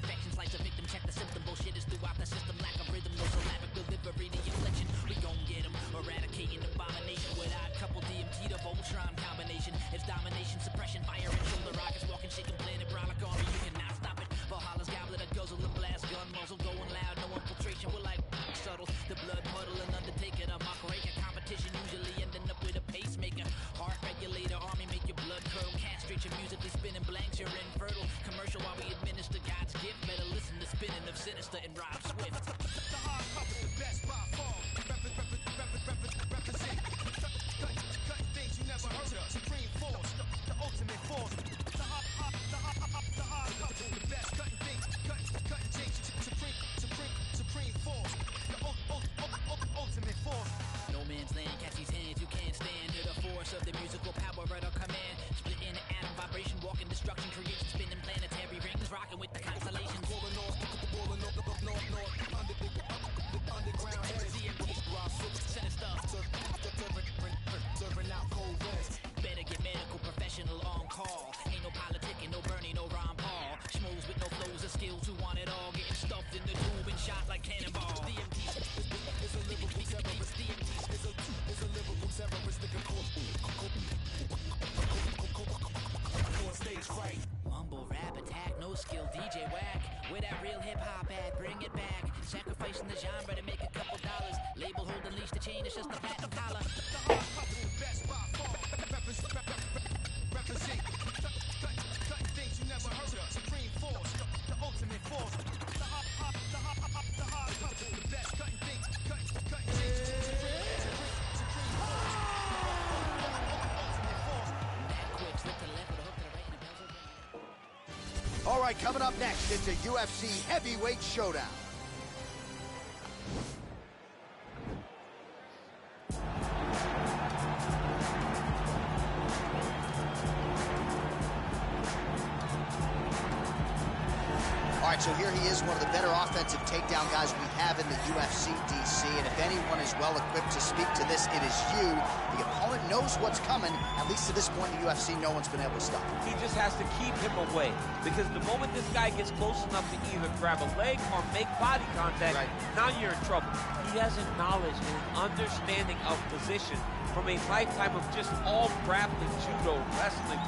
infection, slice a victim, check the symptom. Bullshit is throughout the system, lack of rhythm, no syllabic delivery, the inflection. We gon' get 'em, eradicating abomination with odd couple DMT to Voltron combination. It's domination, suppression, fire and shoulder rockets, walking, shaking, planet, brolic army. You cannot stop it. Valhalla's goblet, a guzzle, the blast, gun muzzle, going loud, no infiltration. We're like subtle, the blood puddle, and undertaker, a mock rake, a competition, usually ending up with a pacemaker. Heart regulator, army, make your blood curl, castrate your musically spinning blanks, you're infertile. Commercial while we administer God's gift, better listen to spinning of Sinister and Rob Swift. The hard puppet, the best by far. Represent. Cutting things you never heard of. Supreme force, the ultimate force. The hard puppet, the best. Cutting things, cutting things. Supreme force. The ultimate force. No man's land, catch these hands, you can't stand to the force of the musical power at our command. Split in an atom, vibration, walking destruction, creation, spinning planetary rings, rocking with the constellations. Rolling north, underground heads. Sinister, serving out cold rest. Better get medical professional on call. Ain't no politicking, no Bernie, no Ron Paul. Schmoes with no flows of skills who want it all. Getting stuffed in the tube and shot like cannonballs. DMT is a lyrical terrorist. DMT is a lyrical terrorist. Stage fright. Mumble rap attack, no skill DJ whack. Where that real hip hop at? Bring it back. Sacrificing the genre to make a couple dollars. Label hold and leash the chain, it's just a platinum collar. The hard puppet, the best by far. Represent. Cutting things you never heard of. Supreme force, the ultimate force. The hard puppet, the best. Cutting things, cutting things. Supreme force. Ultimate force. That quick, slip to the left or the hook to the right and the bells open. All right, coming up next, it's a UFC heavyweight showdown. All right, so here he is, one of the better offensive takedown guys we have in the UFC, DC. And if anyone is well equipped to speak to this, it is you. The opponent knows what's coming. At least to this point in the UFC, no one's been able to stop him. He just has to keep him away, because the moment this guy gets close enough to either grab a leg or make body contact, now you're in trouble. He has a knowledge and an understanding of position from a lifetime of just all grappling, judo, wrestling,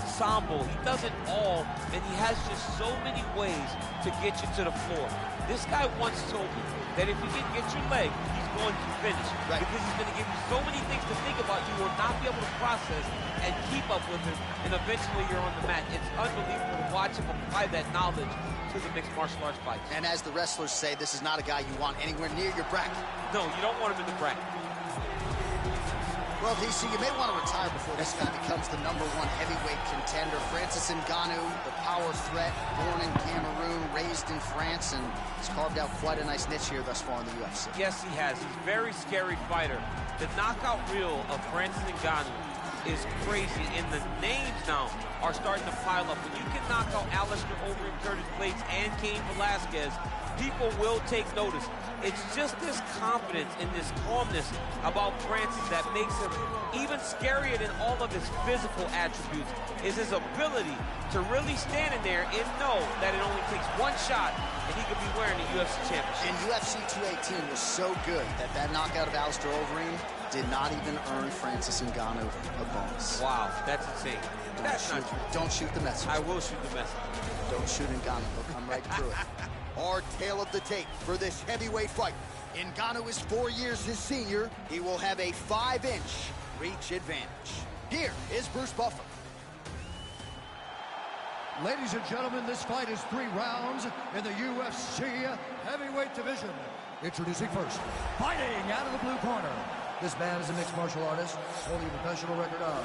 sambo. He does it all, and he has just so many ways to get you to the floor. This guy once told me that if he can get your leg, he's going to finish. Because he's going to give you so many things to think about, you will not be able to process and keep up with him, and eventually you're on the mat. It's unbelievable to watch him apply that knowledge to the mixed martial arts fights. And as the wrestlers say, this is not a guy you want anywhere near your bracket. No, you don't want him in the bracket. Well, DC, you may want to retire before this guy becomes the #1 heavyweight contender. Francis Ngannou, the power threat, born in Cameroon, raised in France, and he's carved out quite a nice niche here thus far in the UFC. Yes, he has. He's a very scary fighter. The knockout reel of Francis Ngannou is crazy, and the names now are starting to pile up. When you can knock out Alistair Overeem, Curtis Blades, and Cain Velasquez, people will take notice. It's just this confidence and this calmness about Francis that makes him even scarier than all of his physical attributes, is his ability to really stand in there and know that it only takes one shot and he could be wearing the UFC championship. And UFC 218 was so good that that knockout of Alistair Overeem did not even earn Francis Ngannou a bonus. Wow, that's insane. That's not true. Don't shoot the messenger. I will shoot the messenger. Don't shoot Ngannou. He'll come right through it. Our tale of the tape for this heavyweight fight. Ngannou is 4 years his senior. He will have a 5-inch reach advantage. Here is Bruce Buffer. Ladies and gentlemen, this fight is 3 rounds in the UFC heavyweight division. Introducing first, fighting out of the blue corner. This man is a mixed martial artist, holding a professional record of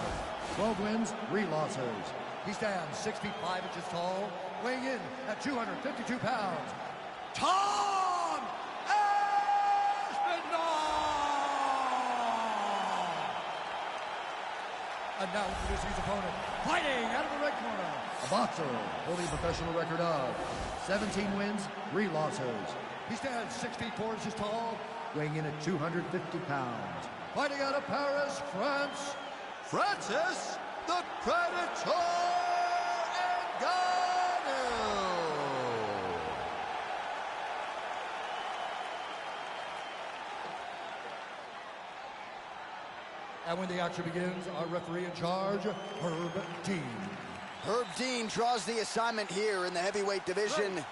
12 wins, 3 losses. He stands 6 feet 5 inches tall, weighing in at 252 pounds. Tom Aspinall! And now introducing his opponent, fighting out of the red corner. A boxer, holding a professional record of 17 wins, 3 losses. He stands 6 feet 4 inches tall, weighing in at 250 pounds. Fighting out of Paris, France, Francis the Predator Ngannou! And when the action begins, our referee in charge, Herb Dean. Herb Dean draws the assignment here in the heavyweight division.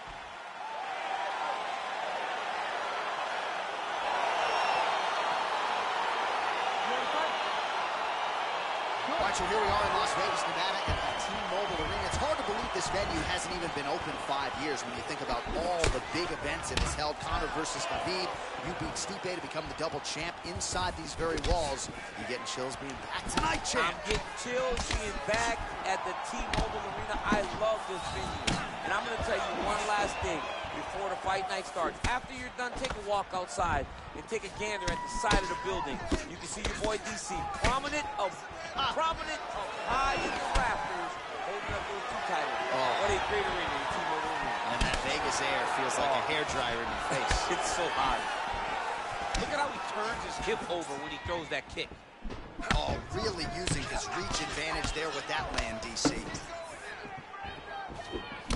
All right, so here we are in Las Vegas, Nevada at the T-Mobile Arena. It's hard to believe this venue hasn't even been open 5 years when you think about all the big events it has held. Conor versus Khabib. You beat Stipe to become the double champ inside these very walls. You getting chills being back tonight, champ? I'm getting chills being back at the T-Mobile Arena. I love this venue. And I'm going to tell you one last thing before the fight night starts. After you're done, take a walk outside and take a gander at the side of the building. You can see your boy DC prominent up high in the rafters, holding up those 2 titles. What a great arena, the T-Mobile Arena. And that Vegas air feels like a hairdryer in your face. It's so hot. Look at how he turns his hip over when he throws that kick. Oh, really using his reach advantage there with that land, DC.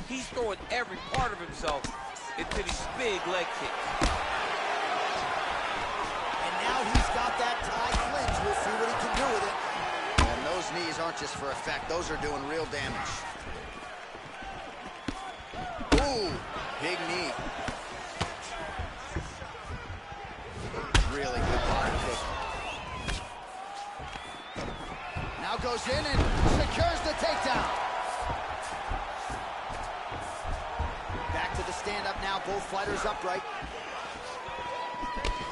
He's throwing every part of himself into these big leg kicks. And now he's got that tie clinch. We'll see what he can do with it. And those knees aren't just for effect. Those are doing real damage. Ooh, big knee. Really good body kick. Now goes in and secures the takedown. Back to the stand-up now. Both fighters upright.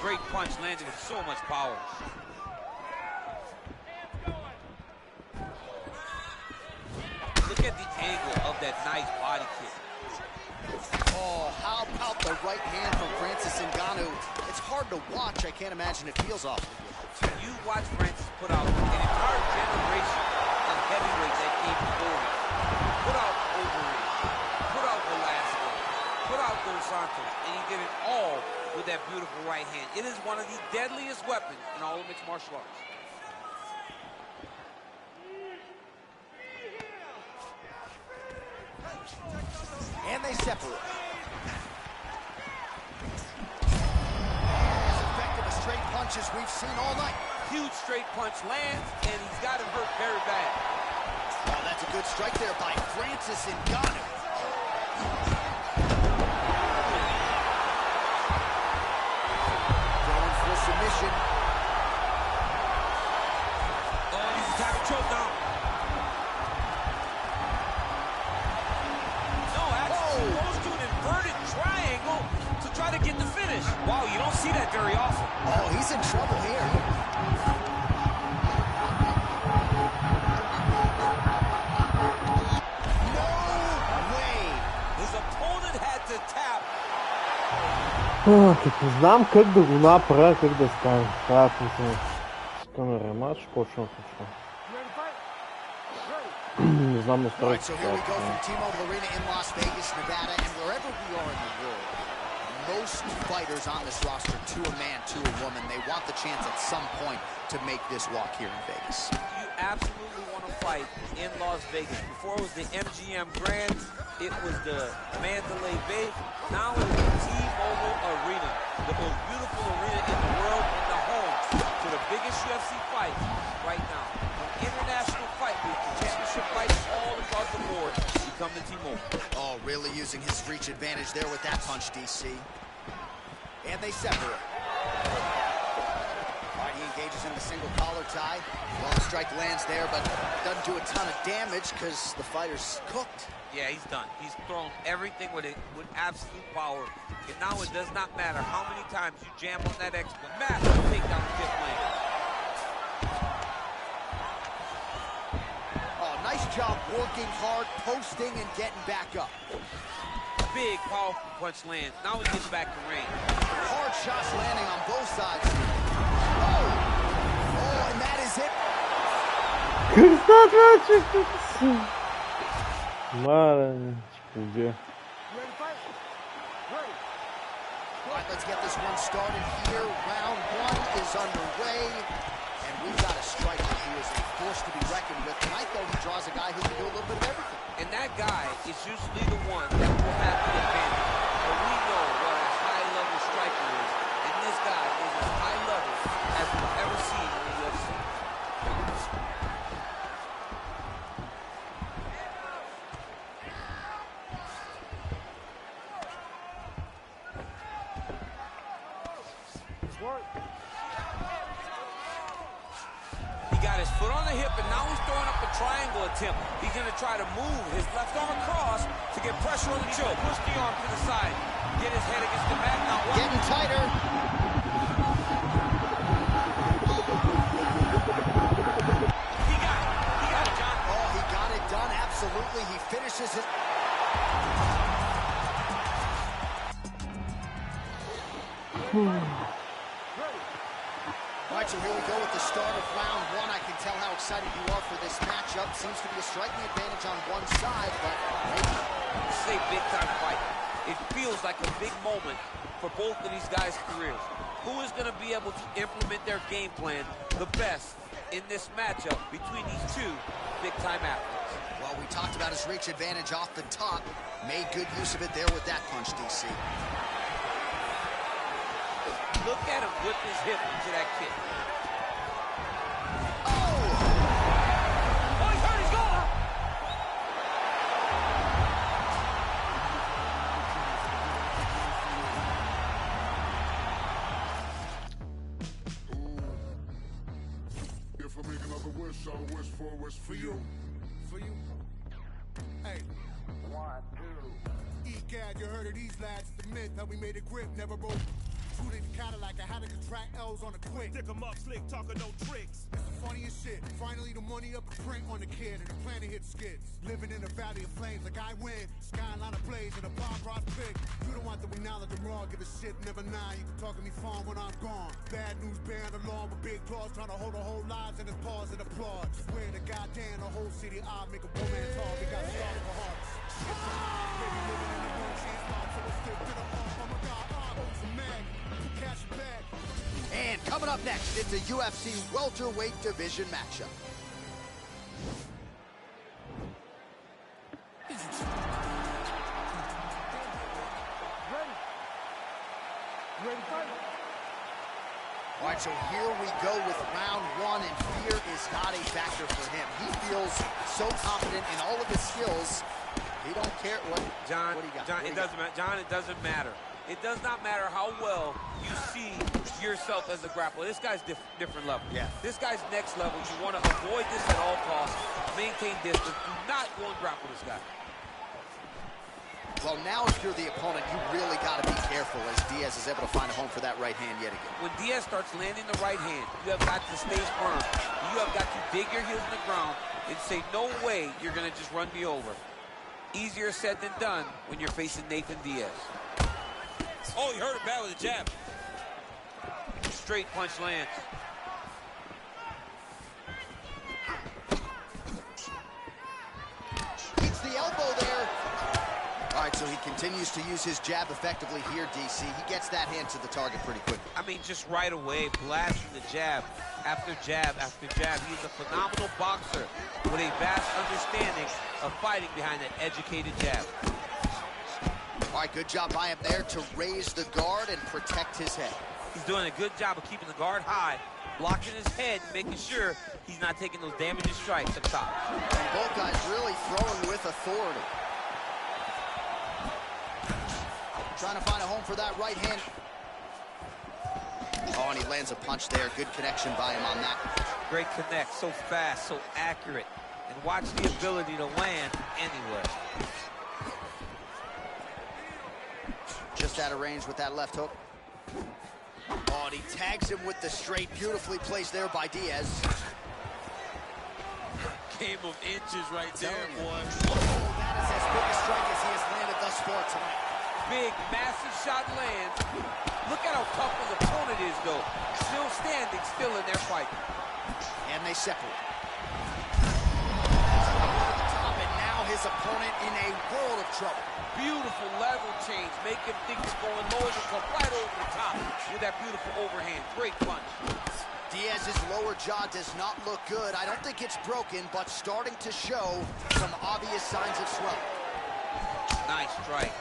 Great punch landed with so much power. Look at the angle of that nice body kick. Oh, how about the right hand from Francis Ngannou? It's hard to watch. I can't imagine it feels awful. You watch Francis put out an entire generation of heavyweights that came before him. Put out Overeem, put out Velasquez, put out Dos Santos, and he did it all with that beautiful right hand. It is one of the deadliest weapons in all of mixed martial arts. And they separate. As effective a straight punch as we've seen all night. Huge straight punch lands, and he's got him hurt very bad. Oh, that's a good strike there by Francis Ngannou. Going for a submission. Oh, he's attacking choke now. Goes to an inverted triangle to try to get the finish. Wow, you don't see that very often. Oh, he's in trouble here. No way. His opponent had to tap. Като знам как да го направя, как да стане. Трябва да искаме рематч, почвам това. Не знам All настройки. right, so here we go from T-Mobile Arena in Las Vegas, Nevada, and wherever we are in the world, most fighters on this roster, to a man, to a woman, they want the chance at some point to make this walk here in Vegas. You absolutely want to fight in Las Vegas. Before it was the MGM Grand, it was the Mandalay Bay. Now it's the T-Mobile Arena, the most beautiful arena in the world and the home to the biggest UFC fight right now. From international fight week, championship fights all across the board, you come to T-Mobile. Oh, really using his reach advantage there with that punch, DC. And they separate. All right, he engages in the single collar tie. Well, the strike lands there, but doesn't do a ton of damage because the fighter's cooked. Yeah, he's done. He's thrown everything with absolute power. And now it does not matter how many times you jam on that expert. Massive takedown to Kip Lane. Oh, nice job working hard, posting, and getting back up. Big, powerful punch lands. Now he gets back to range. Hard shots landing on both sides. Oh, oh, and that is it. Мале, убия. All right, let's get this one started here. Round one is underway, and we've got a striker who is a force to be reckoned with. Tonight, though, he draws a guy who can do a little bit of everything. And that guy is usually the one that will have the advantage. But we know what a high-level striker is, and this guy is as high level as we've ever seen in the UFC. He got his foot on the hip, and now he's throwing up a triangle attempt. He's going to try to move his left arm across to get pressure on the choke. Push the arm to the side. Get his head against the mat. Now watch. Getting tighter. He got it. He got it, John. Oh, he got it done. Absolutely. He finishes it. All right, so here we go with the start of round one. I can tell how excited you are for this matchup. Seems to be a striking advantage on one side, but maybe. This is a big-time fight. It feels like a big moment for both of these guys' careers. Who is going to be able to implement their game plan the best in this matchup between these two big-time athletes? Well, we talked about his reach advantage off the top. Made good use of it there with that punch, DC. Look at him whip his hip into that kick. Oh! Oh, he's hurt, he's gone! If I make another wish, I'll wish for a wish for you. For you. Hey. 1, 2. E-Cad, you heard of these lads. It's the myth how we made a grip, never broke. Shooting the Cadillac, I had to contract L's on a quick. Stick 'em up, slick, talking no tricks. It's the funniest shit. Finally, the money up a print on the kid, and the planet hit skids. Living in a valley of flames, like I win. Skyline ablaze, and a bomb rock big. You don't want to acknowledge the raw, give a shit, never nine. You can talk to me fun when I'm gone. Bad news bearing along with big claws, trying to hold the whole lives in his paws and applaud. Swear to goddamn, the whole city, I'll make a woman tall. We got stars for hearts. Baby living in the room, she's mom, so it's still to the arm. Oh my god, it's a man. Cash back. And coming up next, it's a UFC welterweight division matchup. All right, so here we go with round one, and fear is not a factor for him. He feels so confident in all of his skills. He don't care what. John, what do you got? John, it doesn't matter. John, it doesn't matter. It does not matter how well you see yourself as a grappler. This guy's different level. Yeah. This guy's next level. You want to avoid this at all costs. Maintain distance. Do not go and grapple this guy. Well, now if you're the opponent, you really got to be careful as Diaz is able to find a home for that right hand yet again. When Diaz starts landing the right hand, you have got to stay firm. You have got to dig your heels in the ground and say, no way you're going to just run me over. Easier said than done when you're facing Nathan Diaz. Oh, he hurt it bad with a jab. Straight punch lands. Beats the elbow there. All right, so he continues to use his jab effectively here, DC. He gets that hand to the target pretty quickly. I mean, just right away, blasting the jab after jab after jab. He's a phenomenal boxer with a vast understanding of fighting behind that educated jab. All right, good job by him there to raise the guard and protect his head. He's doing a good job of keeping the guard high, blocking his head, making sure he's not taking those damaging strikes up top. And both guys really throwing with authority. Trying to find a home for that right hand. Oh, and he lands a punch there. Good connection by him on that. Great connect, so fast, so accurate. And watch the ability to land anywhere. Just out of range with that left hook. Oh, and he tags him with the straight. Beautifully placed there by Diaz. Game of inches right there, boy. Oh, that is as big a strike as he has landed thus far tonight. Big, massive shot lands. Look at how tough his opponent is, though. Still standing, still in their fight. And they separate. Over the top, and now his opponent in a world of trouble. Beautiful level change. Make him think it's going lower and come right over the top with that beautiful overhand. Great punch. Diaz's lower jaw does not look good. I don't think it's broken, but starting to show some obvious signs of swelling. Nice strike.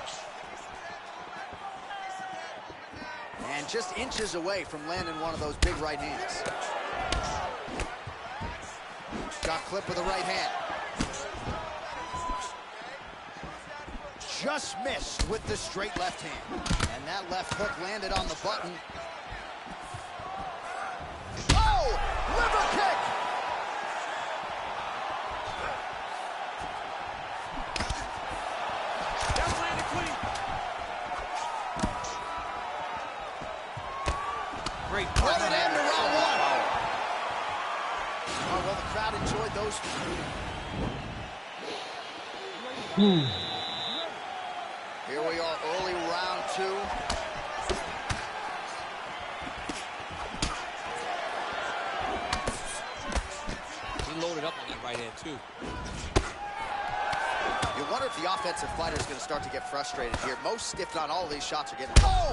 And just inches away from landing one of those big right hands. Got clipped with the right hand. Just missed with the straight left hand. And that left hook landed on the button. kick. That's landed clean. Great What punch. an end to round one. Oh, well, the crowd enjoyed those. Here we are, early round two. He loaded up on that right hand, too. You wonder if the offensive fighter is going to start to get frustrated here. Most, if not all of these shots are getting... Oh!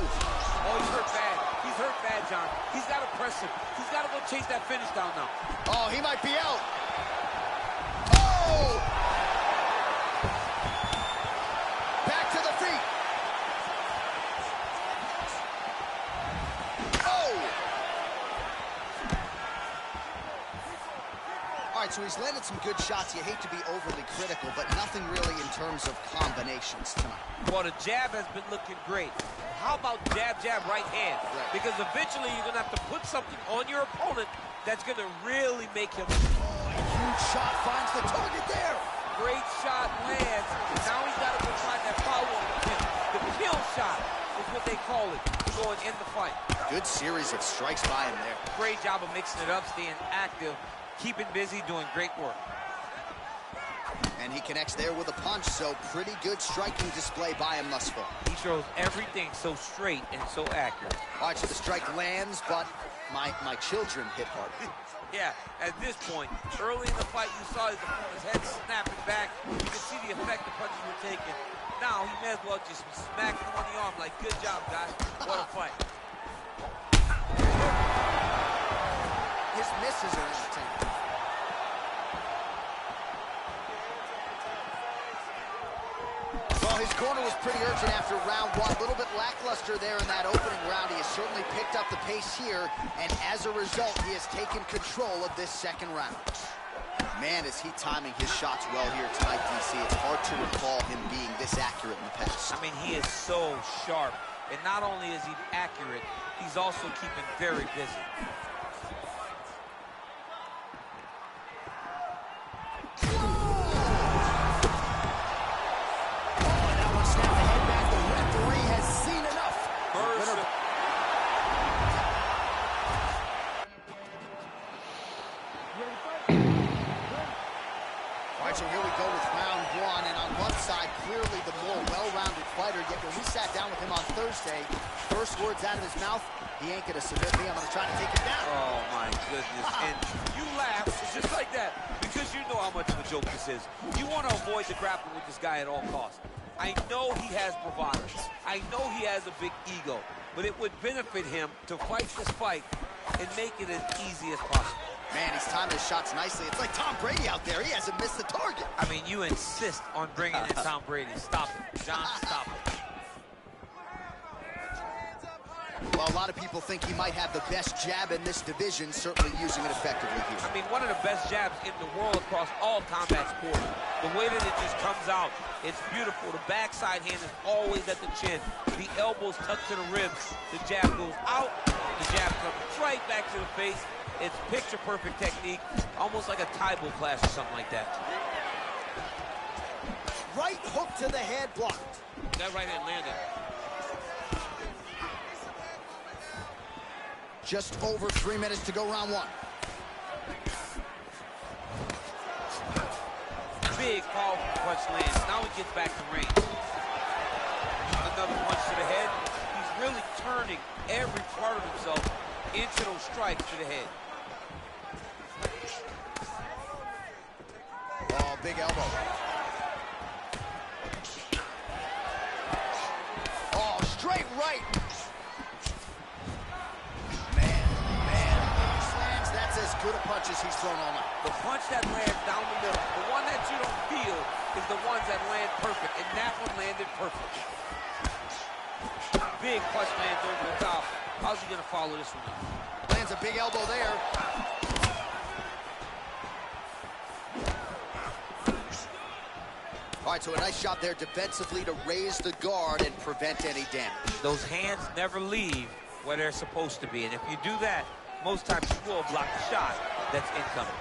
Oh, he's hurt bad. He's hurt bad, John. He's got to press him. He's got to go chase that finish down now. Oh, he might be out. Oh! Back to the feet. Oh! All right, so he's landed some good shots. You hate to be overly critical, but nothing really in terms of combinations tonight. Well, the jab has been looking great. How about jab, jab, right hand? Right. Because eventually you're going to have to put something on your opponent that's going to really make him... Huge shot finds the target there. Great shot lands. Now he's got to go find that follow-up. The kill shot is what they call it to go and end the fight. Good series of strikes by him there. Great job of mixing it up, staying active, keeping busy, doing great work. And he connects there with a punch, so pretty good striking display by him thus far. He throws everything so straight and so accurate. All right, so the strike lands, but my children hit hard. Yeah, at this point, early in the fight, you saw his opponent's head snapping back. You can see the effect the punches were taking. Now, he may as well just smack him on the arm like, good job, guys. What a fight. His misses are entertaining. Well, his corner was pretty urgent after round one. A little bit lackluster there in that opening round. He has certainly picked up the pace here, and as a result, he has taken control of this second round. Man, is he timing his shots well here tonight, DC. It's hard to recall him being this accurate in the past. I mean, he is so sharp. And not only is he accurate, he's also keeping very busy. So here we go with round one, and on one side, clearly the more well-rounded fighter, yet when we sat down with him on Thursday, first words out of his mouth, he ain't gonna submit me, I'm gonna try to take him down. Oh my goodness, and you laugh just like that, because you know how much of a joke this is. You want to avoid the grappling with this guy at all costs. I know he has bravado, I know he has a big ego, but it would benefit him to fight this fight and make it as easy as possible. Man, he's timing his shots nicely. It's like Tom Brady out there. He hasn't missed the target. I mean, you insist on bringing in Tom Brady. Stop it. John, stop it. Well, a lot of people think he might have the best jab in this division, certainly using it effectively here. I mean, one of the best jabs in the world across all combat sports. The way that it just comes out, it's beautiful. The backside hand is always at the chin. The elbows tucked to the ribs. The jab goes out. The jab comes right back to the face. It's picture-perfect technique, almost like a Taibo class or something like that. Right hook to the head blocked. That right hand landed. Just over 3 minutes to go round one. Big, powerful punch lands. Now he gets back to range. Another punch to the head. He's really turning every part of himself into those strikes to the head. Oh, big elbow. Oh, straight right. Man. Slams, that's as good a punch as he's thrown all night. The punch that lands down the middle, the one that you don't feel, is the ones that land perfect, and that one landed perfect. Big punch lands over the top. How's he gonna follow this one up? Lands a big elbow there. All right, so a nice job there defensively to raise the guard and prevent any damage. Those hands never leave where they're supposed to be, and if you do that, most times you will block the shot. that's incoming.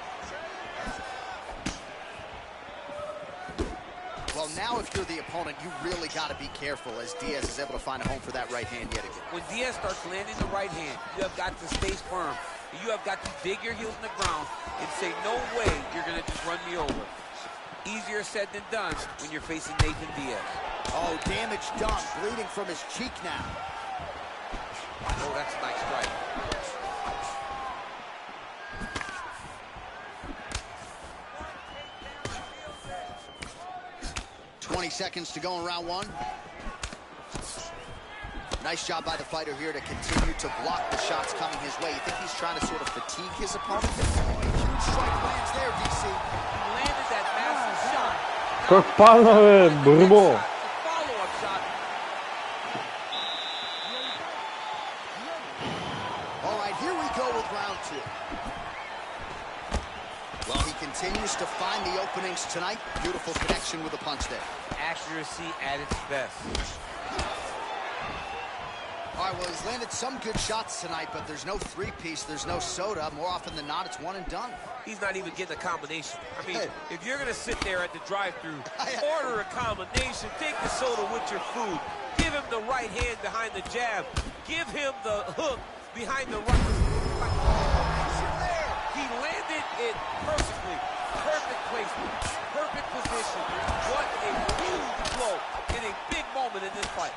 Well, now if you're the opponent, you really got to be careful as Diaz is able to find a home for that right hand yet again. When Diaz starts landing the right hand, you have got to stay firm. You have got to dig your heels in the ground and say, no way you're going to just run me over. Easier said than done when you're facing Nathan Diaz. Oh, damage done. Bleeding from his cheek now. Oh, that's a nice strike. 20 seconds to go in round one. Nice job by the fighter here to continue to block the shots coming his way. You think he's trying to sort of fatigue his opponent? Oh, a huge strike lands there, DC. He landed that massive shot. Как панове, брбо. Follow-up shot. All right, here we go with round two. Well, he continues to find the openings tonight. Beautiful connection with the punch there. Accuracy at its best. All right, well, he's landed some good shots tonight, but there's no three-piece, there's no soda. More often than not, it's one and done. He's not even getting a combination. I mean, if you're going to sit there at the drive-thru, order a combination, take the soda with your food, give him the right hand behind the jab, give him the hook behind the right. He landed it perfectly. Perfect placement, perfect position. What a huge blow in a big moment in this fight.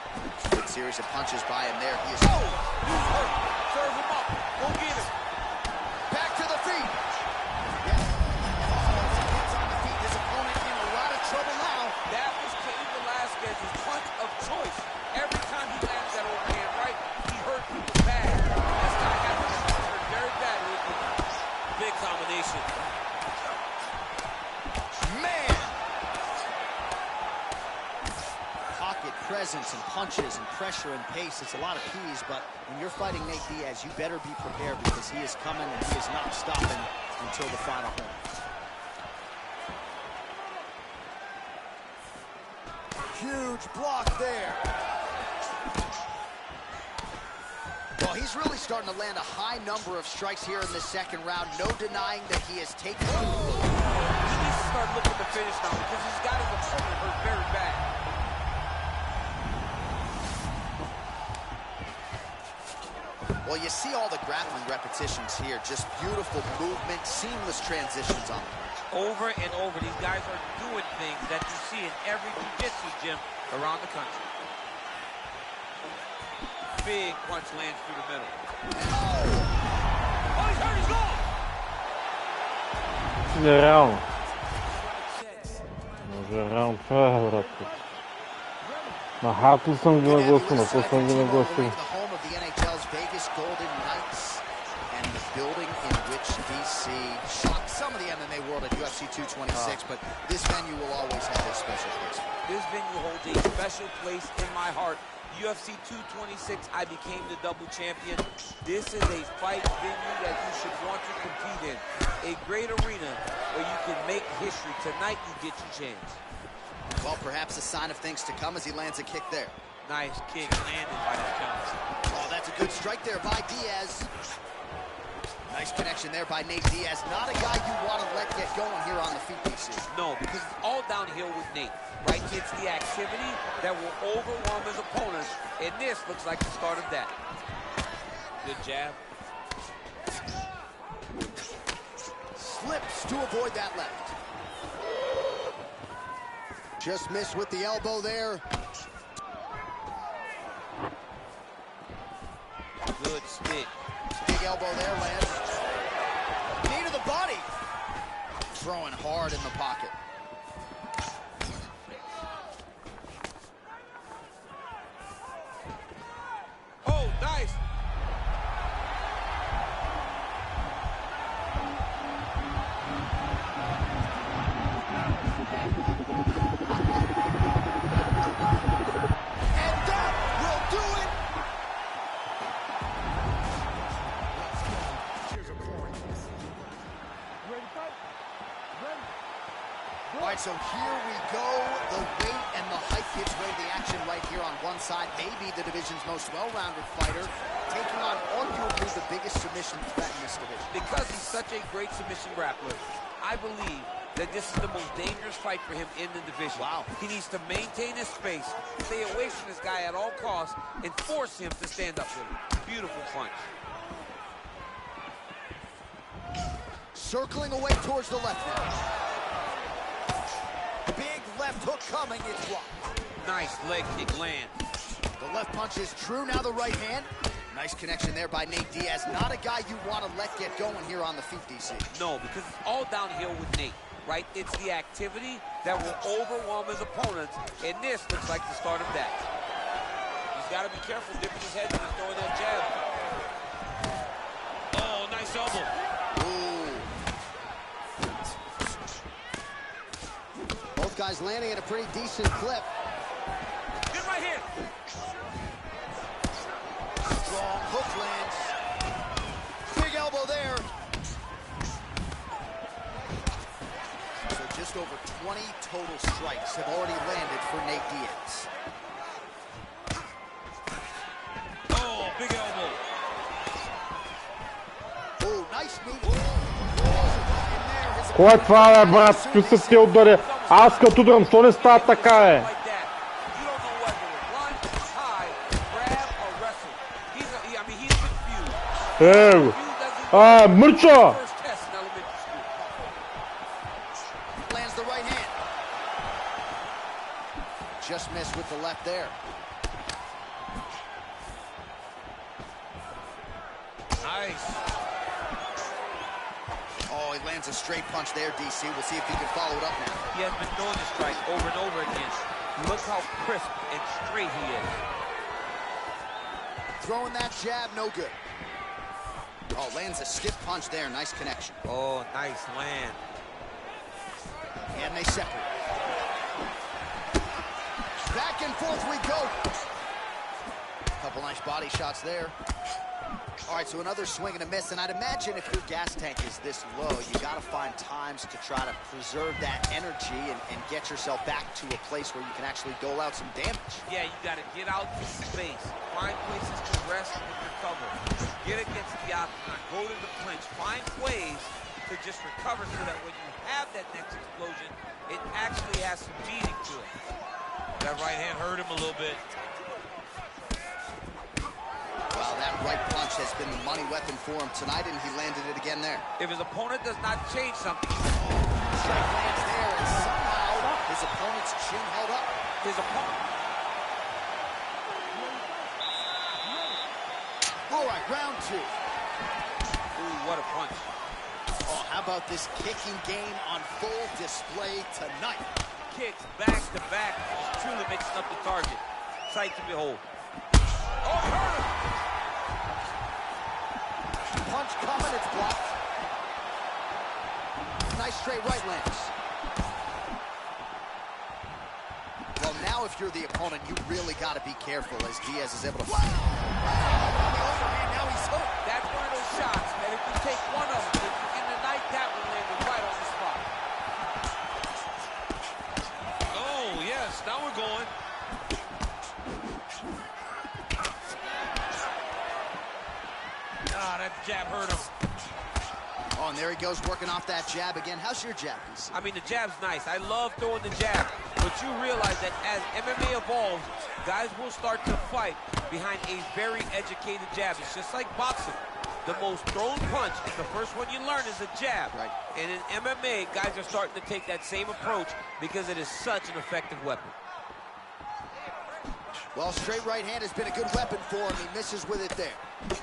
Good series of punches by him there. He is... Oh, he's hurt. Serve him up. Go get him. Back to the feet. Yeah. Once he gets on the feet, his opponent in a lot of trouble now. That was Cain Velasquez's punch of choice. Every time he lands that overhand right, he hurt people bad. This guy has been hurt very badly. Big combination. Man! Pocket presence and punches and pressure and pace. It's a lot of keys, but when you're fighting Nate Diaz, you better be prepared because he is coming and he is not stopping until the final horn. Huge block there. Well, he's really starting to land a high number of strikes here in the second round. No denying that he has taken... He needs to start looking to finish now because he's got his opponent hurt very bad. Well, you see all the grappling repetitions here. Just beautiful movement, seamless transitions on them. Over and over, these guys are doing things that you see in every jiu-jitsu gym around the country. Big punch lands through the middle. Oh, he's hurt, he's gone! Нереално. Може раунд това е, брат. Нахапил съм ги на гости, но после съм ги на гости. And the building in which DC shocked some of the MMA world at UFC 226, but this venue will always have a special place. This venue holds a special place in my heart. UFC 226, I became the double champion. This is a fight venue that you should want to compete in. A great arena where you can make history. Tonight, you get your chance. Well, perhaps a sign of things to come as he lands a kick there. Nice kick landed by the Jones. Oh, that's a good strike there by Diaz. Nice connection there by Nate Diaz. Not a guy you want to let get going here on the feet, DC. No, because it's all downhill with Nate, right? It's the activity that will overwhelm his opponents, and this looks like the start of that. Good jab. Slips to avoid that left. Just missed with the elbow there. Good stick. Big elbow there, lands. Knee to the body. Throwing hard in the pocket. Oh, nice. And that will do it. All right, so here we go. The weight and the height gives way to the action right here on one inside, maybe the division's most well-rounded fighter, taking on arguably the biggest submission threat in this division. Because he's such a great submission grappler, I believe that this is the most dangerous fight for him in the division. Wow. He needs to maintain his space, stay away from this guy at all costs, and force him to stand up with him. Beautiful punch. Circling away towards the left now. Big left hook coming, it's blocked. Nice leg kick land. The left punch is true, now the right hand. Nice connection there by Nate Diaz. Not a guy you want to let get going here on the feet, DC. No, because it's all downhill with Nate, right? It's the activity that will overwhelm his opponents, and this looks like the start of that. He's got to be careful dipping his head when he's throwing that jab. Oh, nice elbow. Both guys landing at a pretty decent clip. Good right hand. Strong hook lands. Big elbow there. So just over 20 total strikes have already landed for Nate Diaz. Oh, big elbow. Oh, nice knee. Кой е това, бе, брат? Какви са те удари? Аз като удрам, що не става така, е? Его. Мърчо! Lands the right hand. Just missed with the left there. Nice. Oh, he lands a straight punch there, DC. We'll see if he can follow it up now. He has been throwing the strike over and over again. Look how crisp and straight he is. Throwing that jab, no good. Oh, lands a stiff punch there. Nice connection. Oh, nice land. And they separate. Back and forth we go. Couple nice body shots there. All right, so another swing and a miss, and I'd imagine if your gas tank is this low, you got to find times to try to preserve that energy and get yourself back to a place where you can actually dole out some damage. Yeah, you got to get out to space, find places to rest and recover, get against the octagon, go to the clinch, find ways to just recover so that when you have that next explosion, it actually has some beating to it. That right hand hurt him a little bit. Well, that right punch has been the money weapon for him tonight, and he landed it again there. If his opponent does not change something, Strike lands there, and somehow his opponent's chin held up. his opponent... All right, round two. Ooh, what a punch. Oh, how about this kicking game on full display tonight? Kicks back to back, just truly mixing up the target. Sight to behold. Oh, hurt him! Punch coming, it's blocked. Nice straight right lands. Well, now if you're the opponent, you really got to be careful as Diaz is able to... Wow! Overhand, now he's hurt. That's one of those shots that if you take one of them, if you end the night, that one landed right on the spot. Oh, yes, now we're going. Ah, that jab hurt him. Oh, and there he goes, working off that jab again. How's your jab, DC? I mean, the jab's nice. I love throwing the jab. But you realize that as MMA evolves, guys will start to fight behind a very educated jab. It's just like boxing. The most thrown punch, the first one you learn is a jab. Right. And in MMA, guys are starting to take that same approach because it is such an effective weapon. Well, straight right hand has been a good weapon for him. He misses with it there.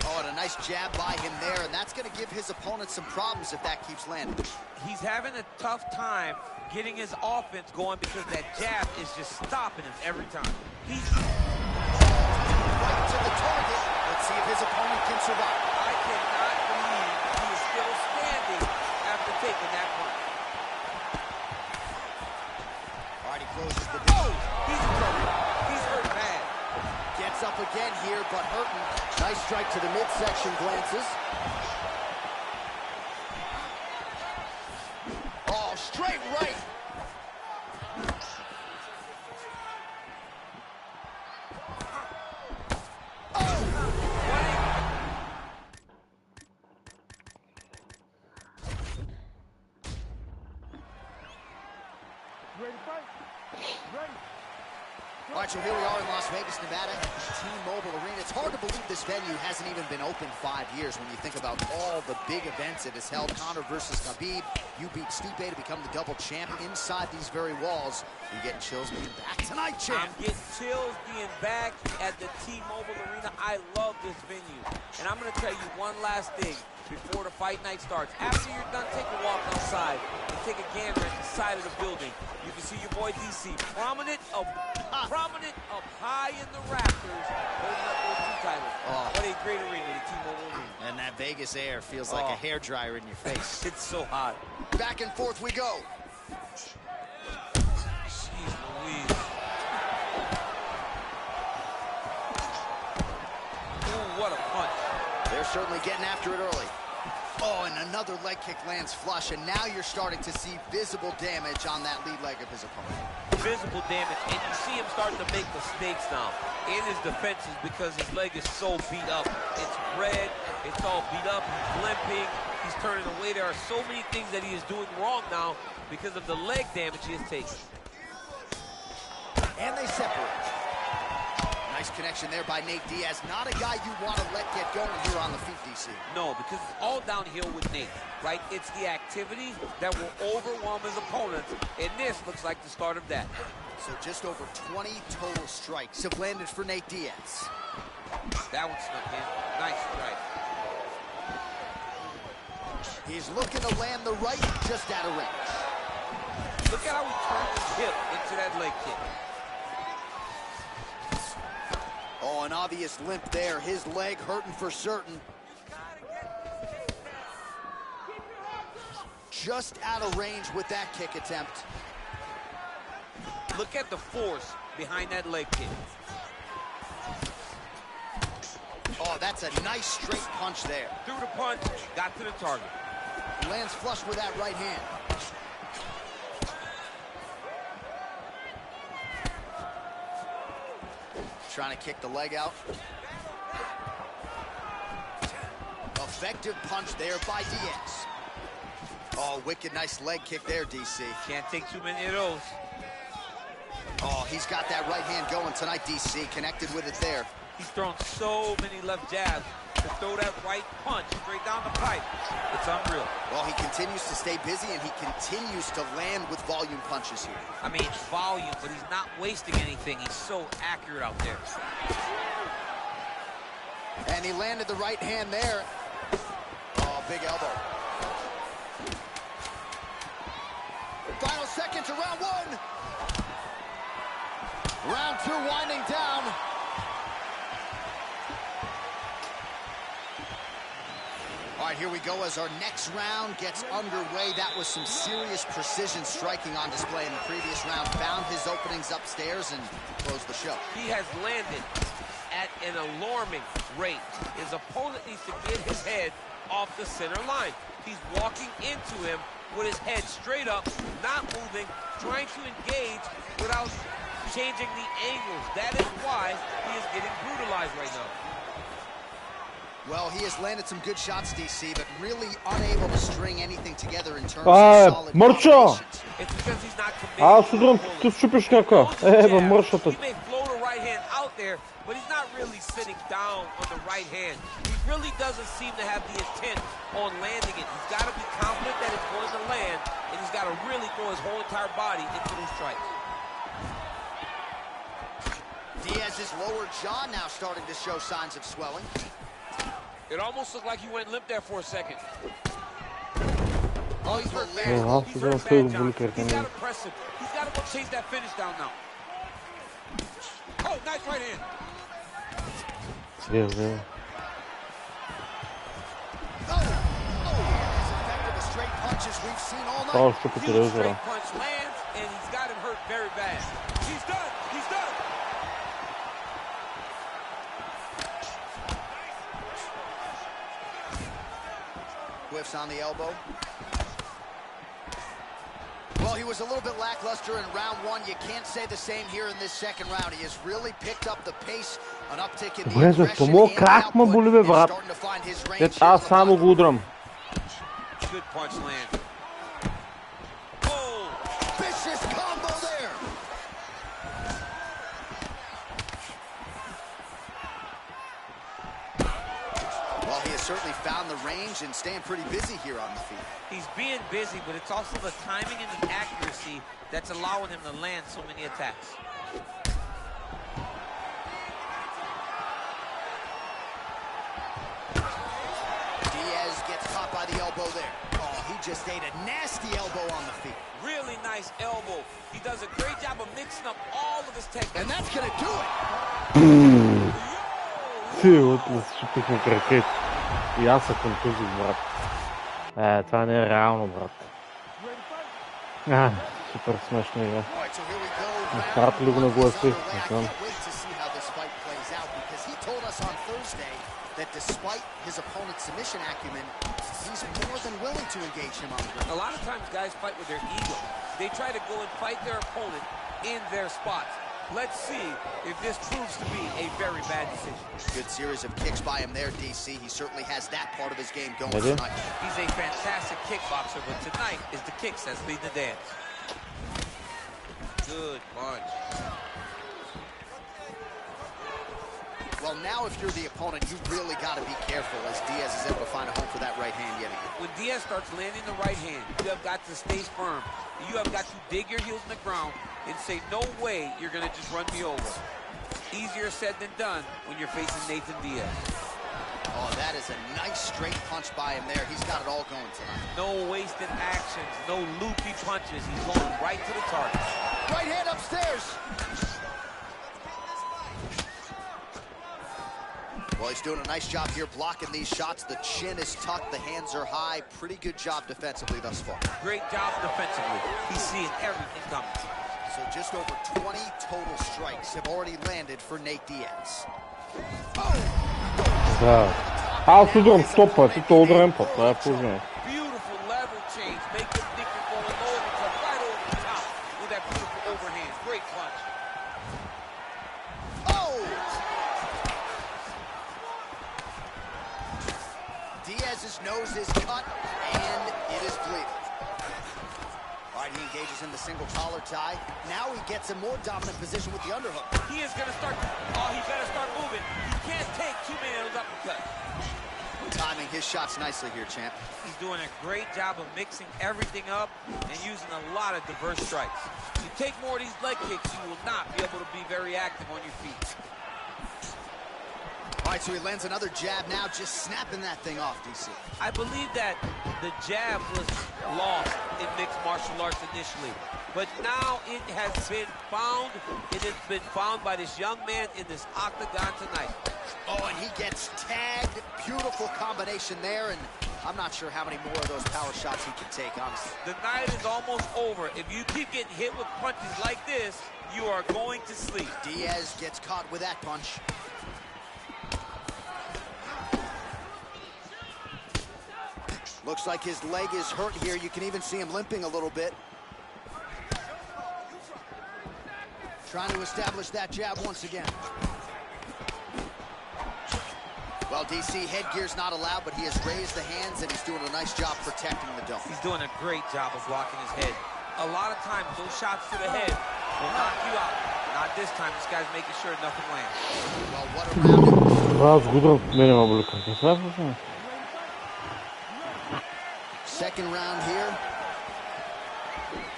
Oh, and a nice jab by him there, and that's going to give his opponent some problems if that keeps landing. He's having a tough time getting his offense going because that jab is just stopping him every time. He's right to the target. Let's see if his opponent can survive. I cannot believe he is still standing after taking that punch. All right, he closes the Oh, he's in trouble. He's hurt bad. Gets up again here, but hurting. Nice strike to the midsection, glances. Oh, straight right. All right, so here we are in Las Vegas, Nevada, at the T-Mobile Arena. It's hard to believe this venue hasn't even been open 5 years when you think about all the big events it has held. Conor versus Khabib. You beat Stipe to become the double champ inside these very walls. You're getting chills being back tonight, champ. I'm getting chills being back at the T-Mobile Arena. I love this venue. And I'm going to tell you one last thing before the fight night starts. After you're done, take a walk outside and take a gander at the side of the building. You can see your boy DC prominent up high in the rafters, holding up those two titles. Oh. What a great arena, the T-Mobile Arena. And that Vegas air feels like a hairdryer in your face. It's so hot. Back and forth we go. Jeez Louise. Ooh, what a punch. They're certainly getting after it early. Oh, and another leg kick lands flush, and now you're starting to see visible damage on that lead leg of his opponent. Visible damage, and you see him starting to make mistakes now in his defenses because his leg is so beat up. It's red, it's all beat up, he's limping, he's turning away. There are so many things that he is doing wrong now because of the leg damage he has taken. And they separate. Nice connection there by Nate Diaz. Not a guy you want to let get going here on the feet, DC. No, because it's all downhill with Nate, right? It's the activity that will overwhelm his opponents, and this looks like the start of that. So just over 20 total strikes have landed for Nate Diaz. That one snuck in. Nice strike. He's looking to land the right, just out of range. Look at how he turned his hip into that leg kick. Oh, an obvious limp there. His leg hurting for certain. Just out of range with that kick attempt. Look at the force behind that leg kick. Oh, that's a nice straight punch there. Threw the punch, got to the target. Lands flush with that right hand. Trying to kick the leg out. Effective punch there by Diaz. Oh, wicked nice leg kick there, DC. Can't take too many of those. Oh, he's got that right hand going tonight, DC. Connected with it there. He's thrown so many left jabs to throw that right punch straight down the pipe. It's unreal. Well, he continues to stay busy, and he continues to land with volume punches here. I mean, volume, but he's not wasting anything. He's so accurate out there. And he landed the right hand there. Oh, big elbow. Final seconds of round one. Round two winding down. All right, here we go as our next round gets underway. That was some serious precision striking on display in the previous round. Found his openings upstairs and closed the show. He has landed at an alarming rate. His opponent needs to get his head off the center line. He's walking into him with his head straight up, not moving, trying to engage without changing the angles. That is why he is getting brutalized right now. Well, he has landed some good shots, DC, but really unable to string anything together in terms of solid combinations. It's because he's not committed. He may float a right hand out there, but he's not really sitting down on the right hand. He really doesn't seem to have the intent on landing it. He's got to be confident that it's going to land, and he's got to really throw his whole entire body into those strikes. Diaz's lower jaw now starting to show signs of swelling. It almost looked like he went limp there for a second. Oh, he's hurt bad. He's hurt bad, John. He's got to press him. He's got to go chase that finish down now. Oh, nice right hand. Yeah. As effective as straight punches we've seen all night. Huge straight punch lands, and he's got him hurt very bad. He's done. He's done. Whiffs on the elbow. Well, he was a little bit lackluster in round one. You can't say the same here in this second round. He has really picked up the pace, an uptick in the aggression and output, and starting to find his range. Good punch land. Oh, vicious combo there. certainly found the range and staying pretty busy here on the feet. He's being busy, but it's also the timing and the accuracy that's allowing him to land so many attacks. Diaz gets caught by the elbow there. Oh, he just ate a nasty elbow on the feet. Really nice elbow. He does a great job of mixing up all of his techniques. And that's gonna do it. Силата щупихме кракет. И аз се контузих, брат. Това не е реално, брат. Супер смешно игра. Вкарат ли го на гласи? Не знам. That despite his opponent's submission acumen, he's more than willing to engage him on the ground. A lot of times guys fight with their ego. They try to go and fight their opponent in their spots. Let's see if this proves to be a very bad decision. Good series of kicks by him there, DC. He certainly has that part of his game going tonight. He's a fantastic kickboxer, but tonight is the kicks that's leading the dance. Good punch. Well, now if you're the opponent, you really got to be careful as Diaz is able to find a home for that right hand yet again. When Diaz starts landing the right hand, you have got to stay firm. You have got to dig your heels in the ground and say, no way you're going to just run me over. Easier said than done when you're facing Nathan Diaz. Oh, that is a nice straight punch by him there. He's got it all going tonight. No wasted actions, no loopy punches. He's going right to the target. Right hand upstairs. Well, he's doing a nice job here blocking these shots. The chin is tucked, the hands are high. Pretty good job defensively thus far. Great job defensively. He's seeing everything coming. So just over 20 total strikes have already landed for Nate Diaz. Да. Аз удрям 100 пъти, то ударен път. Това е положение. Beautiful level change. Make them think you're going low and come right over the top with that beautiful overhand. Great punch. Diaz's nose is cut, and it is bleeding. All right, he engages in the single collar tie. Now he gets a more dominant position with the underhook. He is going to start, he better start moving. He can't take too many of those uppercuts. Timing his shots nicely here, champ. He's doing a great job of mixing everything up and using a lot of diverse strikes. You take more of these leg kicks, you will not be able to be very active on your feet. All right, so he lands another jab now, just snapping that thing off, DC. I believe that the jab was lost in mixed martial arts initially, but now it has been found. It has been found by this young man in this octagon tonight. Oh, and he gets tagged. Beautiful combination there, and I'm not sure how many more of those power shots he can take, honestly. The night is almost over. If you keep getting hit with punches like this, you are going to sleep. Diaz gets caught with that punch. Looks like his leg is hurt here. You can even see him limping a little bit. Trying to establish that jab once again. Well, DC, headgear's not allowed, but he has raised the hands, and he's doing a nice job protecting the dome. He's doing a great job of blocking his head. A lot of times, those shots to the head will knock you out. Not this time. This guy's making sure nothing lands. Well, what a round. Second round here.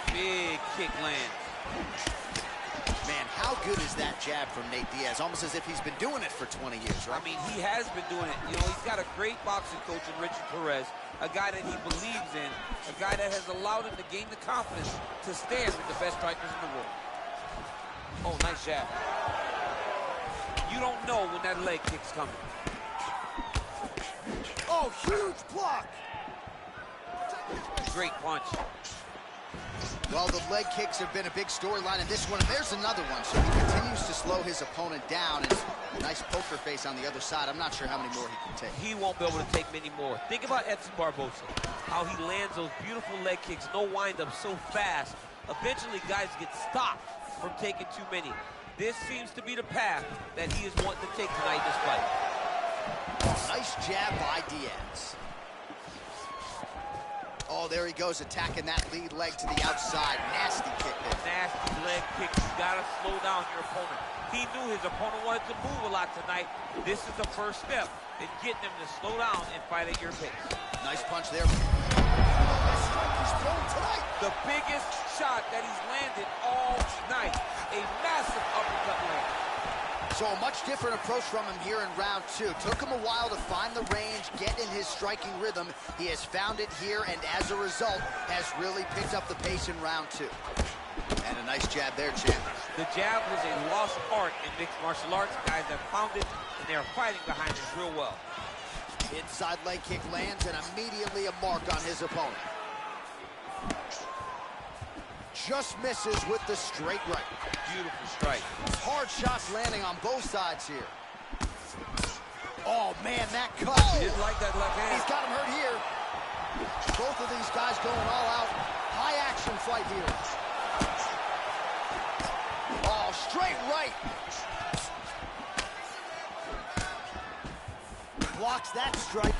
Big kick land. Man, how good is that jab from Nate Diaz? Almost as if he's been doing it for 20 years, right? I mean, he has been doing it. You know, he's got a great boxing coach in Richard Perez, a guy that he believes in, a guy that has allowed him to gain the confidence to stand with the best strikers in the world. Oh, nice jab. You don't know when that leg kick's coming. Oh, huge block. Great punch. Well, the leg kicks have been a big storyline in this one, and there's another one. So he continues to slow his opponent down, and nice poker face on the other side. I'm not sure how many more he can take. He won't be able to take many more. Think about Edson Barboza, how he lands those beautiful leg kicks, no wind-up so fast. Eventually, guys get stopped from taking too many. This seems to be the path that he is wanting to take tonight in this fight. Nice jab by Diaz. Oh, there he goes, attacking that lead leg to the outside. Nasty kick there. Nasty leg kick. You gotta slow down your opponent. He knew his opponent wanted to move a lot tonight. This is the first step in getting him to slow down and fight at your pace. Nice punch there. Best strike he's thrown tonight. The biggest shot that he's landed all night. A massive uppercut land. So a much different approach from him here in round two. Took him a while to find the range, get in his striking rhythm. He has found it here, and as a result, has really picked up the pace in round two. And a nice jab there, champ. The jab was a lost art in mixed martial arts. Guys have found it, and they're fighting behind it real well. Inside leg kick lands, and immediately a mark on his opponent. Just misses with the straight right. Beautiful strike. Hard shots landing on both sides here. Oh, man, that cut. He didn't like that left hand. He's got him hurt here. Both of these guys going all out. High action fight here. Oh, straight right. Blocks that strike.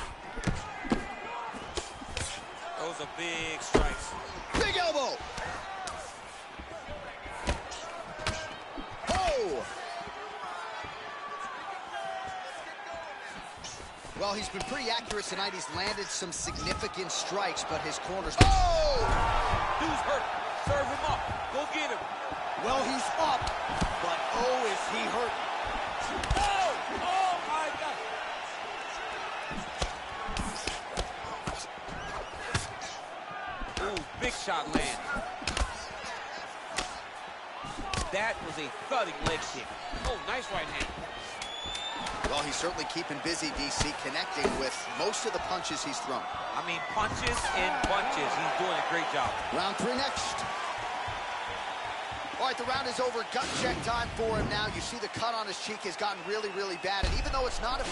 Those are big strikes. Big elbow. Oh. Well, he's been pretty accurate tonight. He's landed some significant strikes, but his corners... Oh! Dude's hurt. Serve him up. Go get him. Well, he's up, but oh, is he hurt. Oh! Oh, my God. Ooh, big shot land. That was a thudding leg kick. Oh, nice right hand. Well, he's certainly keeping busy, DC, connecting with most of the punches he's thrown. I mean, punches and bunches. He's doing a great job. Round three next. All right, the round is over. Gut check time for him now. You see the cut on his cheek has gotten really, really bad. And even though it's not a...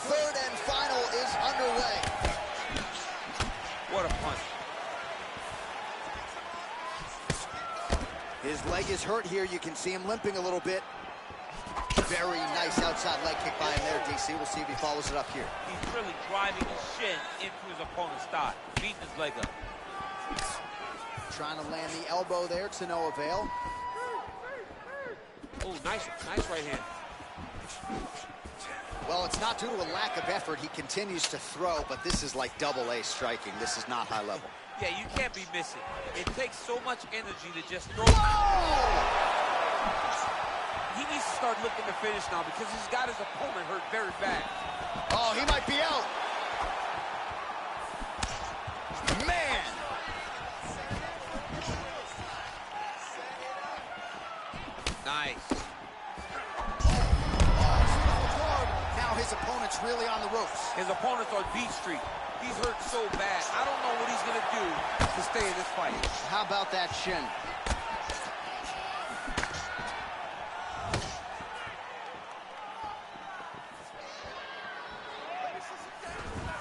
Third and final is underway. What a punch. His leg is hurt here. You can see him limping a little bit. Very nice outside leg kick by him there, DC. We'll see if he follows it up here. He's really driving his shin into his opponent's thigh, beating his leg up. Trying to land the elbow there to no avail. Oh, nice right hand. Well, it's not due to a lack of effort. He continues to throw, but this is like double-A striking. This is not high level. Yeah, you can't be missing. It takes so much energy to just throw. Whoa! He needs to start looking to finish now because he's got his opponent hurt very bad. Oh, he might be out. Man! Nice. Now his opponent's really on the ropes. His opponent's on beat street. He's hurt so bad. I don't know what he's going to do to stay in this fight. How about that shin?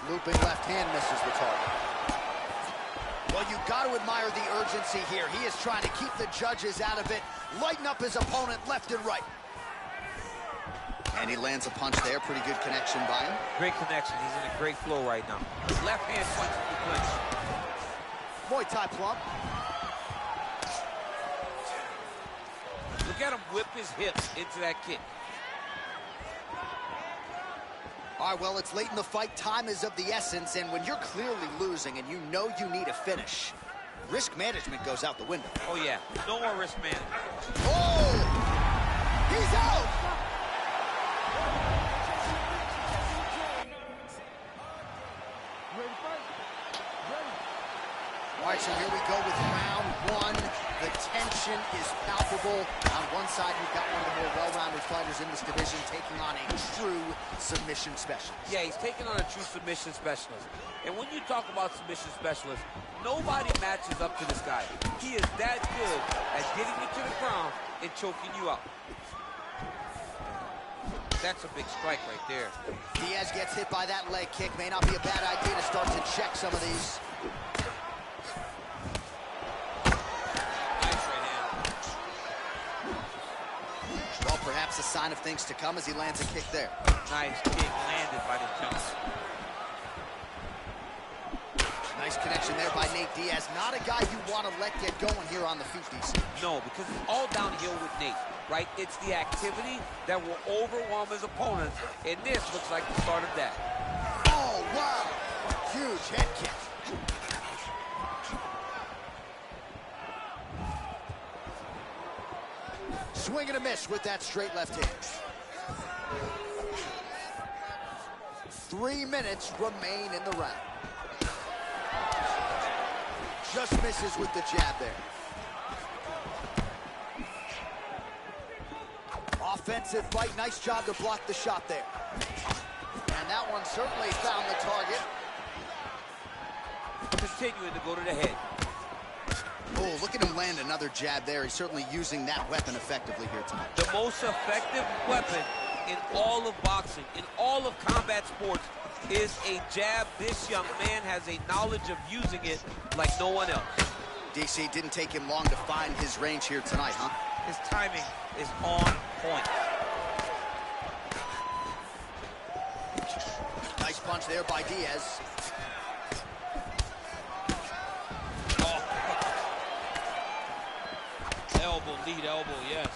Looping left hand misses the target. Well, you got to admire the urgency here. He is trying to keep the judges out of it, lighten up his opponent left and right. And he lands a punch there. Pretty good connection by him. Great connection. He's in a great flow right now. Left hand punch to clinch. Muay Thai plump. Look at him whip his hips into that kick. All right, well, it's late in the fight. Time is of the essence, and when you're clearly losing and you know you need a finish, risk management goes out the window. Oh, yeah. No more risk management. Oh! He's out! All right, so here we go with round one. The tension is palpable. On one side, you've got one of the more well-rounded fighters in this division taking on a true submission specialist. Yeah, he's taking on a true submission specialist. And when you talk about submission specialists, nobody matches up to this guy. He is that good at getting you to the ground and choking you out. That's a big strike right there. Diaz gets hit by that leg kick. May not be a bad idea to start to check some of these. Perhaps a sign of things to come as he lands a kick there. Nice kick landed by the Jones. Nice connection there by Nate Diaz. Not a guy you want to let get going here on the feet, DC. No, because it's all downhill with Nate, right? It's the activity that will overwhelm his opponents, and this looks like the start of that. Oh, wow. Huge head kick. Swing and a miss with that straight left hand. 3 minutes remain in the round. Just misses with the jab there. Offensive fight, nice job to block the shot there. And that one certainly found the target. Continuing to go to the head. Oh, look at him land another jab there. He's certainly using that weapon effectively here tonight. The most effective weapon in all of boxing, in all of combat sports, is a jab. This young man has a knowledge of using it like no one else. DC, didn't take him long to find his range here tonight, huh? His timing is on point. Nice punch there by Diaz. Elbow, lead elbow, yes.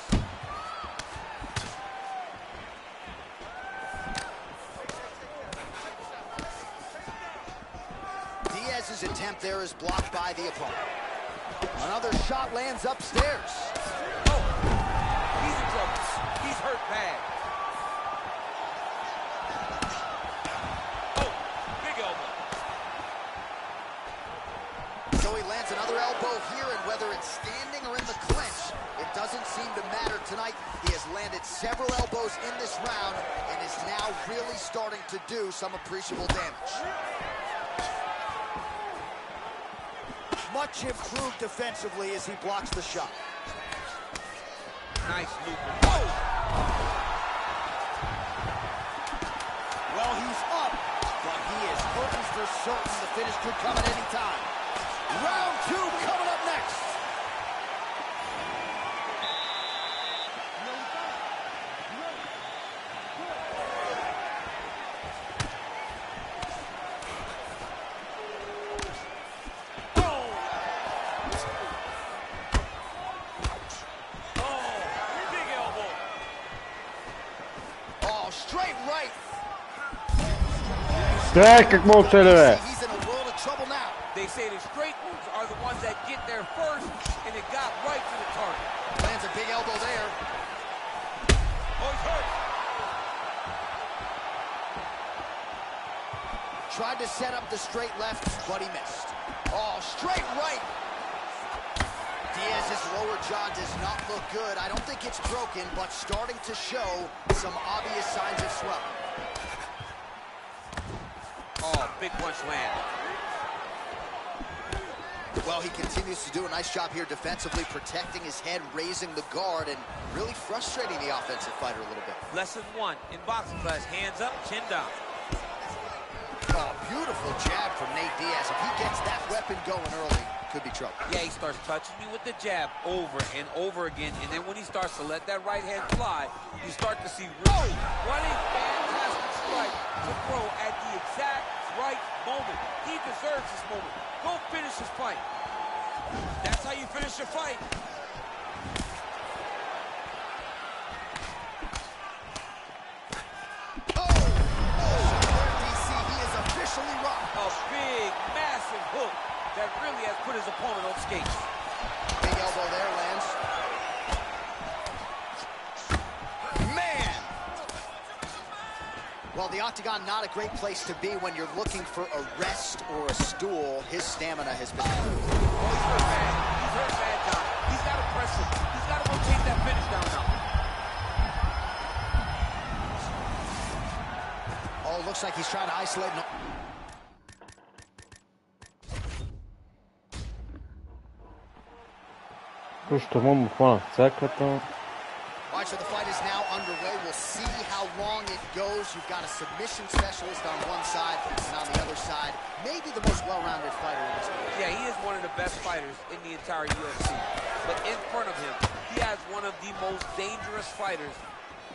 Diaz's attempt there is blocked by the opponent. Another shot lands upstairs. Oh, he's in trouble. He's hurt bad. Oh, big elbow. So he lands another elbow here, and whether it's standing or in the clinch, it doesn't seem to matter tonight. He has landed several elbows in this round and is now really starting to do some appreciable damage. Much improved defensively as he blocks the shot. Nice loop. Oh! Well, he's up, but he is almost for certain the finish could come at any time. Round 2 coming up next. Straight right. Sterke mot selve. He's in a world of trouble now. They say the straight moves are the ones that get there first, and it got right to the target. Lands a big elbow there. Oh, he's hurt. Tried to set up the straight left, but he missed. Oh, straight right. Diaz's lower jaw does not look good. I don't think it's broken, but starting to show some obvious signs of swelling. Oh, big punch land. Well, he continues to do a nice job here defensively, protecting his head, raising the guard, and really frustrating the offensive fighter a little bit. Lesson 1 in boxing class, hands up, chin down. Oh, beautiful jab from Nate Diaz. If he gets that weapon going early, could be trouble. Yeah, he starts touching you with the jab over and over again, and then when he starts to let that right hand fly, you start to see, whoa, what a fantastic strike to throw at the exact right moment. He deserves this moment. Go finish his fight. That's how you finish your fight. A big, massive hook that really has put his opponent on skates. Big elbow there, lands. Man! Well, the octagon, not a great place to be when you're looking for a rest or a stool. His stamina has been... Oh, he's hurt bad. He's hurt bad, John. He's got to press him. He's got to rotate that finish down now. Oh, looks like he's trying to isolate... Pušta momu hvala cekata. All right, so the fight is now underway. We'll see how long it goes. You've got a submission specialist on one side, and on the other side, maybe the most well-rounded fighter in this division. Yeah, he is one of the best fighters in the entire UFC. But in front of him, he has one of the most dangerous fighters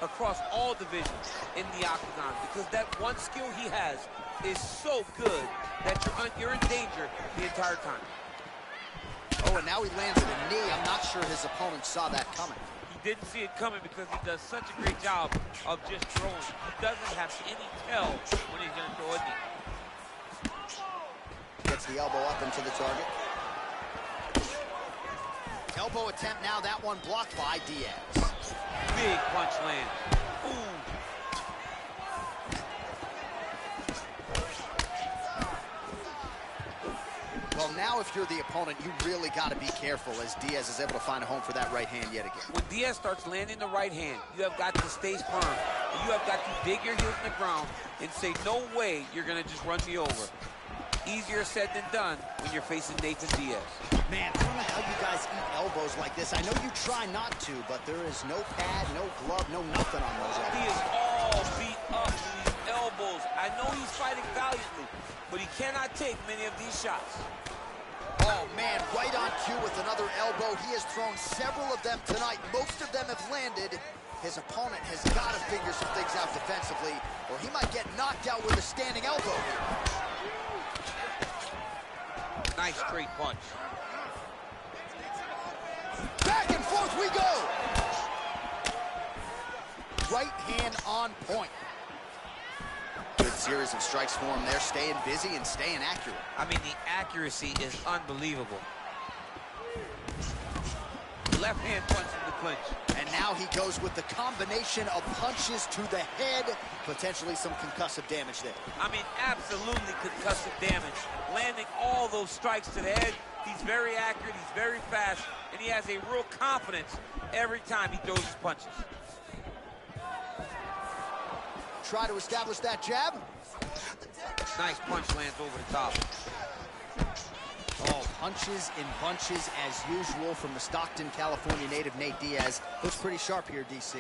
across all divisions in the octagon, because that one skill he has is so good that you're in danger the entire time. Oh, and now he landed a knee. I'm not sure his opponent saw that coming. He didn't see it coming because he does such a great job of just throwing. He doesn't have any tell when he's going to throw a knee. Gets the elbow up into the target. Elbow attempt now, that one blocked by Diaz. Big punch land. Ooh. Well, now if you're the opponent, you really got to be careful as Diaz is able to find a home for that right hand yet again. When Diaz starts landing the right hand, you have got to stay firm. You have got to dig your heels in the ground and say, no way you're going to just run me over. Easier said than done when you're facing Nathan Diaz. Man, I don't know how you guys eat elbows like this. I know you try not to, but there is no pad, no glove, no nothing on those elbows. He is all beat up with these elbows. I know he's fighting valiantly, but he cannot take many of these shots. Oh, man, right on cue with another elbow. He has thrown several of them tonight. Most of them have landed. His opponent has got to figure some things out defensively, or he might get knocked out with a standing elbow. Nice straight punch. Back and forth we go. Right hand on point. Good series of strikes for him there, staying busy and staying accurate. I mean, the accuracy is unbelievable. Left hand punch in the clinch. And now he goes with the combination of punches to the head, potentially some concussive damage there. I mean, absolutely concussive damage. Landing all those strikes to the head. He's very accurate, he's very fast, and he has a real confidence every time he throws his punches. Try to establish that jab. Nice punch lands over the top. Oh, punches in bunches as usual from the Stockton, California native Nate Diaz. Looks pretty sharp here, DC.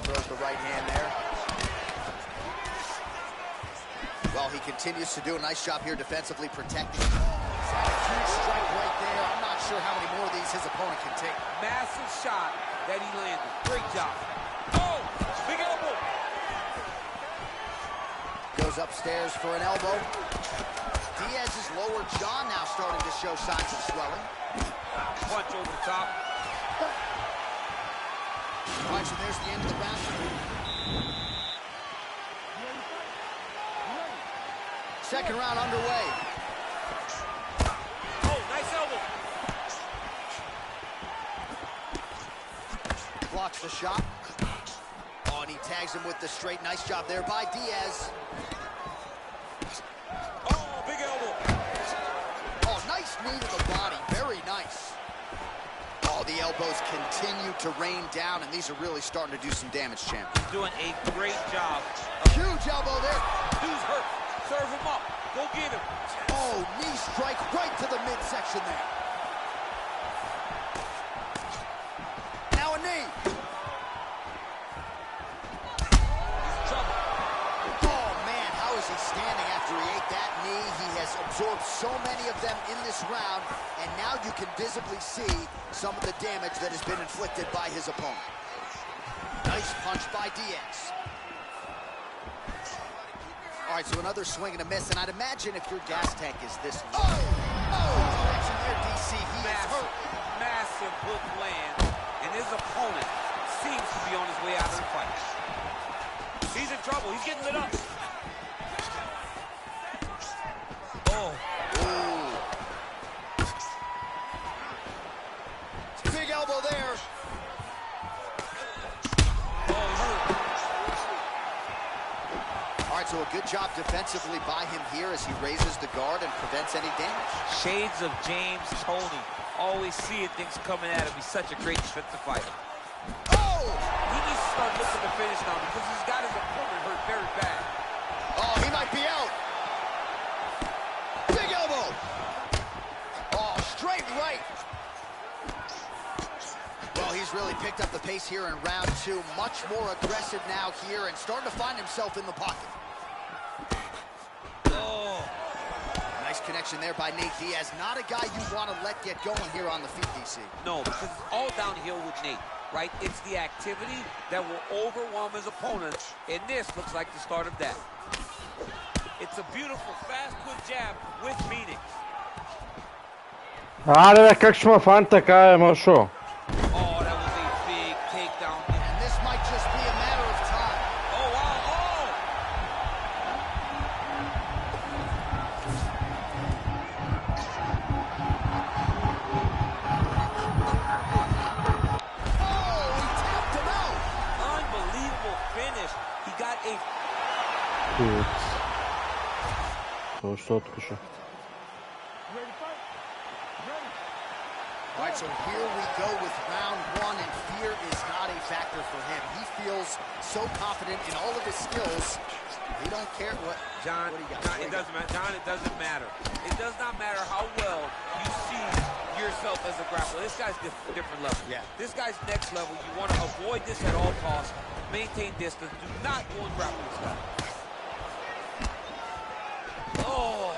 Throws the right hand there. Well, he continues to do a nice job here defensively protecting. He's had a huge strike right there. I'm not sure how many more of these his opponent can take. Massive shot that he landed. Great job. Oh, big elbow. Goes upstairs for an elbow. Diaz's lower jaw now starting to show signs of swelling. Punch over the top. All right, so there's the end of the round. Second round underway. Oh, nice elbow. Blocks the shot. Oh, and he tags him with the straight. Nice job there by Diaz. Oh, big elbow. Oh, nice knee to the body. Very nice. Oh, the elbows continue to rain down, and these are really starting to do some damage, champ. He's doing a great job. Huge elbow there. Dude's hurt. Serve him up. Go get him. Oh, knee strike right to the midsection there. Now a knee. He's in trouble. Oh, man, how is he standing after he ate that knee? He has absorbed so many of them in this round, and now you can visibly see some of the damage that has been inflicted by his opponent. Nice punch by Diaz. All right, so another swing and a miss, and I'd imagine if your gas tank is this low. Direction there, DC. He is hurt. Massive hook land, and his opponent seems to be on his way out of the fight. He's in trouble. He's getting lit up. Oh. Ooh. Big elbow there. So a good job defensively by him here as he raises the guard and prevents any damage. Shades of James Toney. Always seeing things coming at him. He's such a great defensive fighter. Oh! He needs to start looking to finish now because he's got his opponent hurt very bad. Oh, he might be out. Big elbow. Oh, straight right. Well, he's really picked up the pace here in round two. Much more aggressive now here and starting to find himself in the pocket. midsection there by Nate Diaz. Not a guy you want to let get going here on the feet, DC. No, because it's all downhill with Nate, right? It's the activity that will overwhelm his opponent, and this looks like the start of that. It's a beautiful, fast, quick jab with meaning. Ajde, kak ćemo Fanta kajemo šo? Oh, that was a big takedown. And this might just be a matter of time. Oh, wow, oh! Oh, he tapped him out. Unbelievable finish. He got a... Kuc. To što otkuša. All right, so here we go with round one, and fear is not a factor for him. He feels so confident in all of his skills. He don't care what. John, what do you got? John, it doesn't matter. John, it doesn't matter. It does not matter how well you see yourself as a grappler. This guy's different level. Yeah. This guy's next level. You want to avoid this at all costs. Maintain distance. Do not go and grapple this guy. Oh.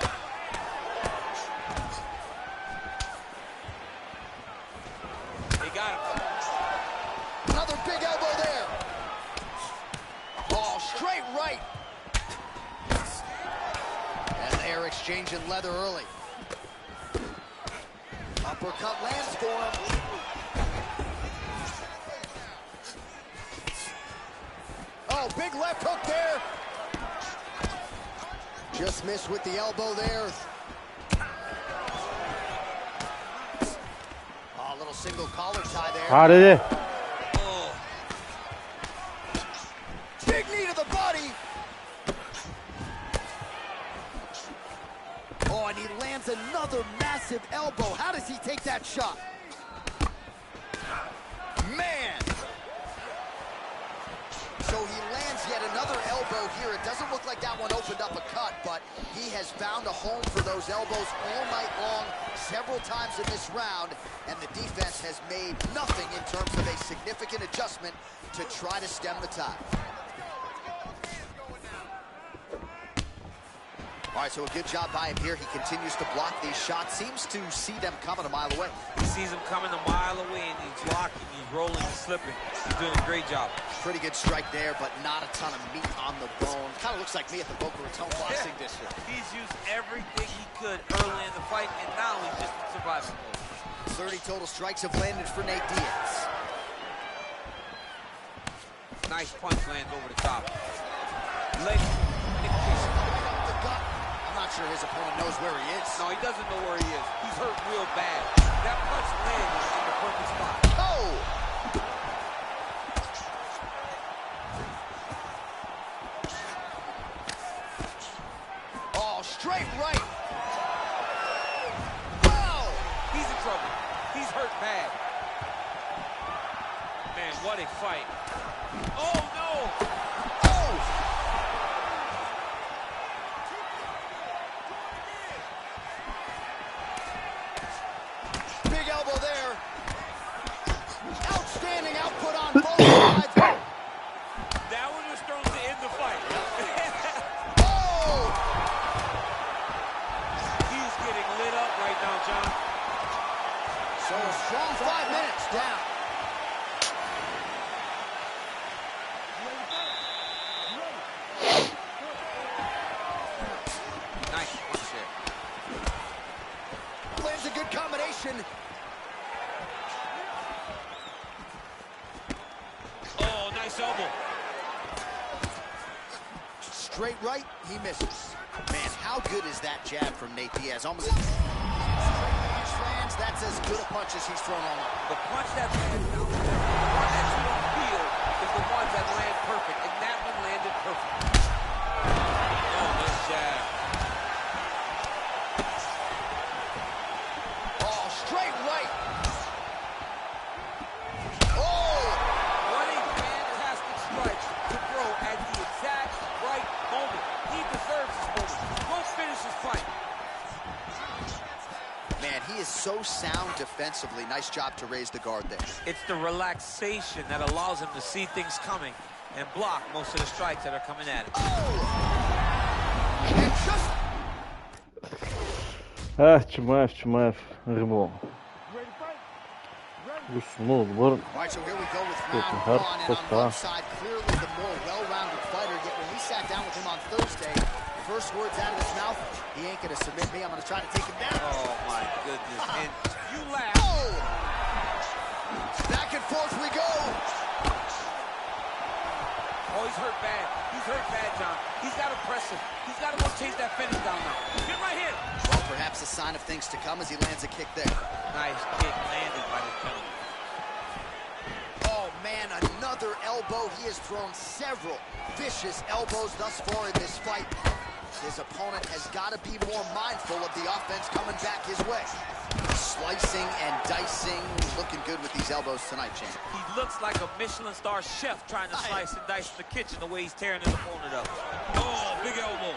He got him. Another big elbow there. Oh, straight right. And they're exchanging leather early. Uppercut lands for him. Oh, big left hook there. Just missed with the elbow there. Oh, a little single collar tie there. Ajde, Oh. Big knee to the body. Oh, and he lands another massive elbow. How does he take that shot? Man. So he lands yet another elbow here. It doesn't look like that one opened up a cut, but he has found a home for those elbows all night long, several times in this round, and the defense has made nothing in terms of a significant adjustment to try to stem the tide. All right, so a good job by him here. He continues to block these shots. Seems to see them coming a mile away. He sees him coming a mile away, and he's locking, he's rolling, he's slipping. He's doing a great job. Pretty good strike there, but not a ton of meat on the bone. Kind of looks like me at the Boca Raton boxing district. He's used everything he could early in the fight, and now he's just in survival mode. 30 total strikes have landed for Nate Diaz. Nice punch lands over the top. Leg. I'm not sure his opponent knows where he is. No, he doesn't know where he is. He's hurt real bad. That punch landed in the perfect spot. Oh! Oh, straight right. Wow! He's in trouble. He's hurt bad. Man, what a fight. Oh, no! Oh! Big elbow there. Outstanding output on both sides. That one was thrown to end the fight. Oh! He's getting lit up right now, John. So a strong 5 minutes down. Nice punch there. Lands a good combination. Oh, nice elbow. Straight right, he misses. Man, how good is that jab from Nate Diaz? Almost straight punch lands. That's as good a punch as he's thrown all night. The punch that lands down the one that you don't feel is the ones that land perfect, and that one landed perfect. Oh, nice jab. Oh, straight right. Oh! What a fantastic strike to throw at the exact right moment. He deserves this moment. Go finish his fight. Man, he is so sound defensively. Nice job to raise the guard there. It's the relaxation that allows him to see things coming and block most of the strikes that are coming at him. Oh! And just... Chimaev, Ribon. Usnul, All right, so here we go with round hard one, and on posta. one side, clearly the more well-rounded fighter, yet when we sat down with him on Thursday, first words out of his mouth, he ain't gonna submit me, I'm gonna try to take him down. Oh, my goodness. And you laugh. Oh! Back and forth we go. Oh, he's hurt bad. He's hurt bad, John. He's got to press him. He's got to go chase that finish down now. Get right here. Well, perhaps a sign of things to come as he lands a kick there. Nice kick landed by the gentleman. Oh, man, another elbow. He has thrown several vicious elbows thus far in this fight. His opponent has got to be more mindful of the offense coming back his way. Slicing and dicing, looking good with these elbows tonight, champ. He looks like a Michelin star chef trying to slice and dice in the kitchen the way he's tearing his opponent up. Oh, big elbow.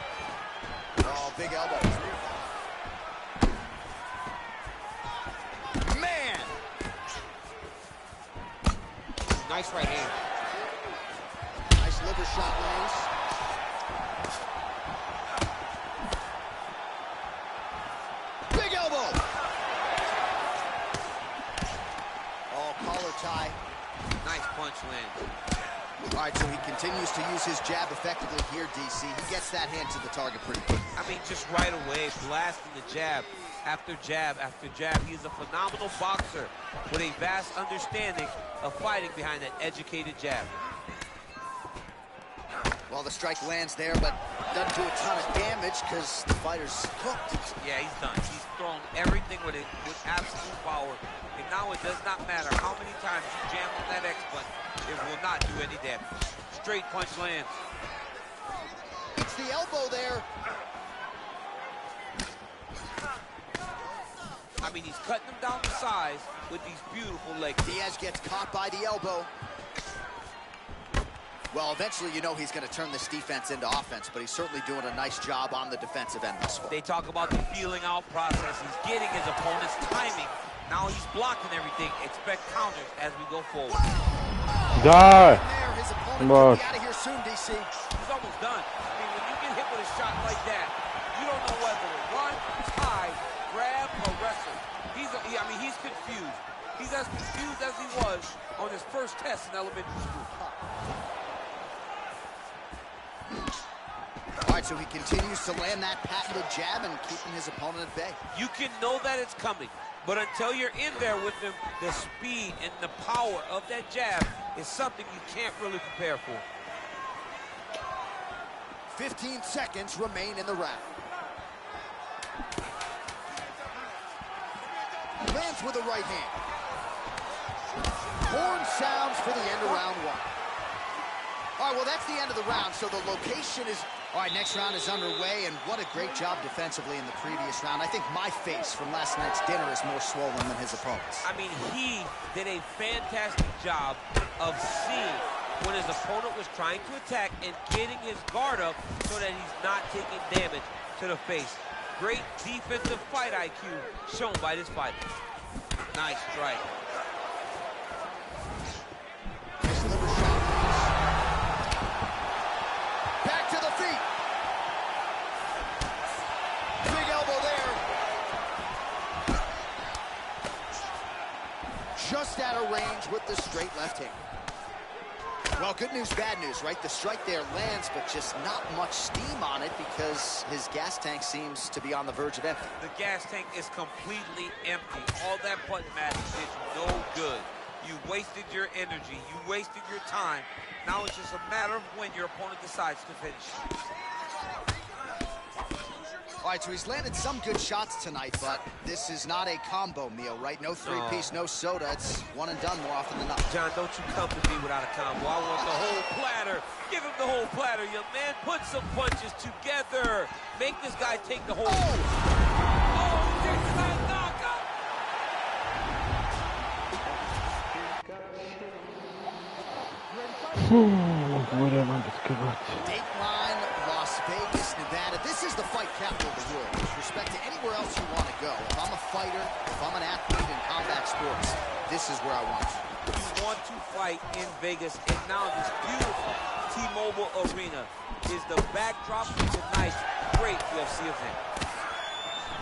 Oh, big elbow. Man! Nice right hand. Nice liver shot lands. Big elbow! Oh, collar tie. Nice punch land. All right, so he continues to use his jab effectively here, DC. He gets that hand to the target pretty quick. I mean, just right away, blasting the jab after jab after jab. He's a phenomenal boxer with a vast understanding of fighting behind that educated jab. Well, the strike lands there, but doesn't do a ton of damage because the fighter's cooked. Yeah, he's done. He's thrown everything with absolute power. And now it does not matter how many times you jam on that X button. It will not do any damage. Straight punch lands. It's the elbow there. I mean, he's cutting them down to size with these beautiful legs. Diaz gets caught by the elbow. Well, eventually, you know he's going to turn this defense into offense, but he's certainly doing a nice job on the defensive end this far. They talk about the feeling out process. He's getting his opponent's timing. Now he's blocking everything. Expect counters as we go forward. Die! There, his opponent will be out of here soon, DC. He's almost done. I mean, when you get hit with a shot like that, you don't know whether to run, tie, grab, or wrestle. I mean, he's confused. He's as confused as he was on his first test in elementary school. All right, so he continues to land that patented jab and keeping his opponent at bay. You can know that it's coming, but until you're in there with him, the speed and the power of that jab is something you can't really prepare for. 15 seconds remain in the round. Lands with the right hand. Horn sounds for the end of round one. All right, well, that's the end of the round, so the location is... All right, next round is underway, and what a great job defensively in the previous round. I think my face from last night's dinner is more swollen than his opponent's. I mean, he did a fantastic job of seeing when his opponent was trying to attack and getting his guard up so that he's not taking damage to the face. Great defensive fight IQ shown by this fighter. Nice strike. Nice liver shot. Back to the feet. Big elbow there. Just out of range with the straight left hand. Well, good news, bad news, right? The strike there lands, but just not much steam on it because his gas tank seems to be on the verge of empty. The gas tank is completely empty. All that button mashing did no good. You wasted your energy. You wasted your time. Now it's just a matter of when your opponent decides to finish. All right, so he's landed some good shots tonight, but this is not a combo meal, right? No three-piece, no soda. It's one and done more often than not. John, don't you come to me without a combo. I want the whole platter. Give him the whole platter, young man. Put some punches together. Make this guy take the whole... Oh, takes that knockout. Dateline, Las Vegas, Nevada. This is the fight capital of the world. With respect to anywhere else you want to go. If I'm a fighter, if I'm an athlete in combat sports, this is where I want to. You want to fight in Vegas, and now this beautiful T-Mobile Arena is the backdrop for tonight's great UFC event.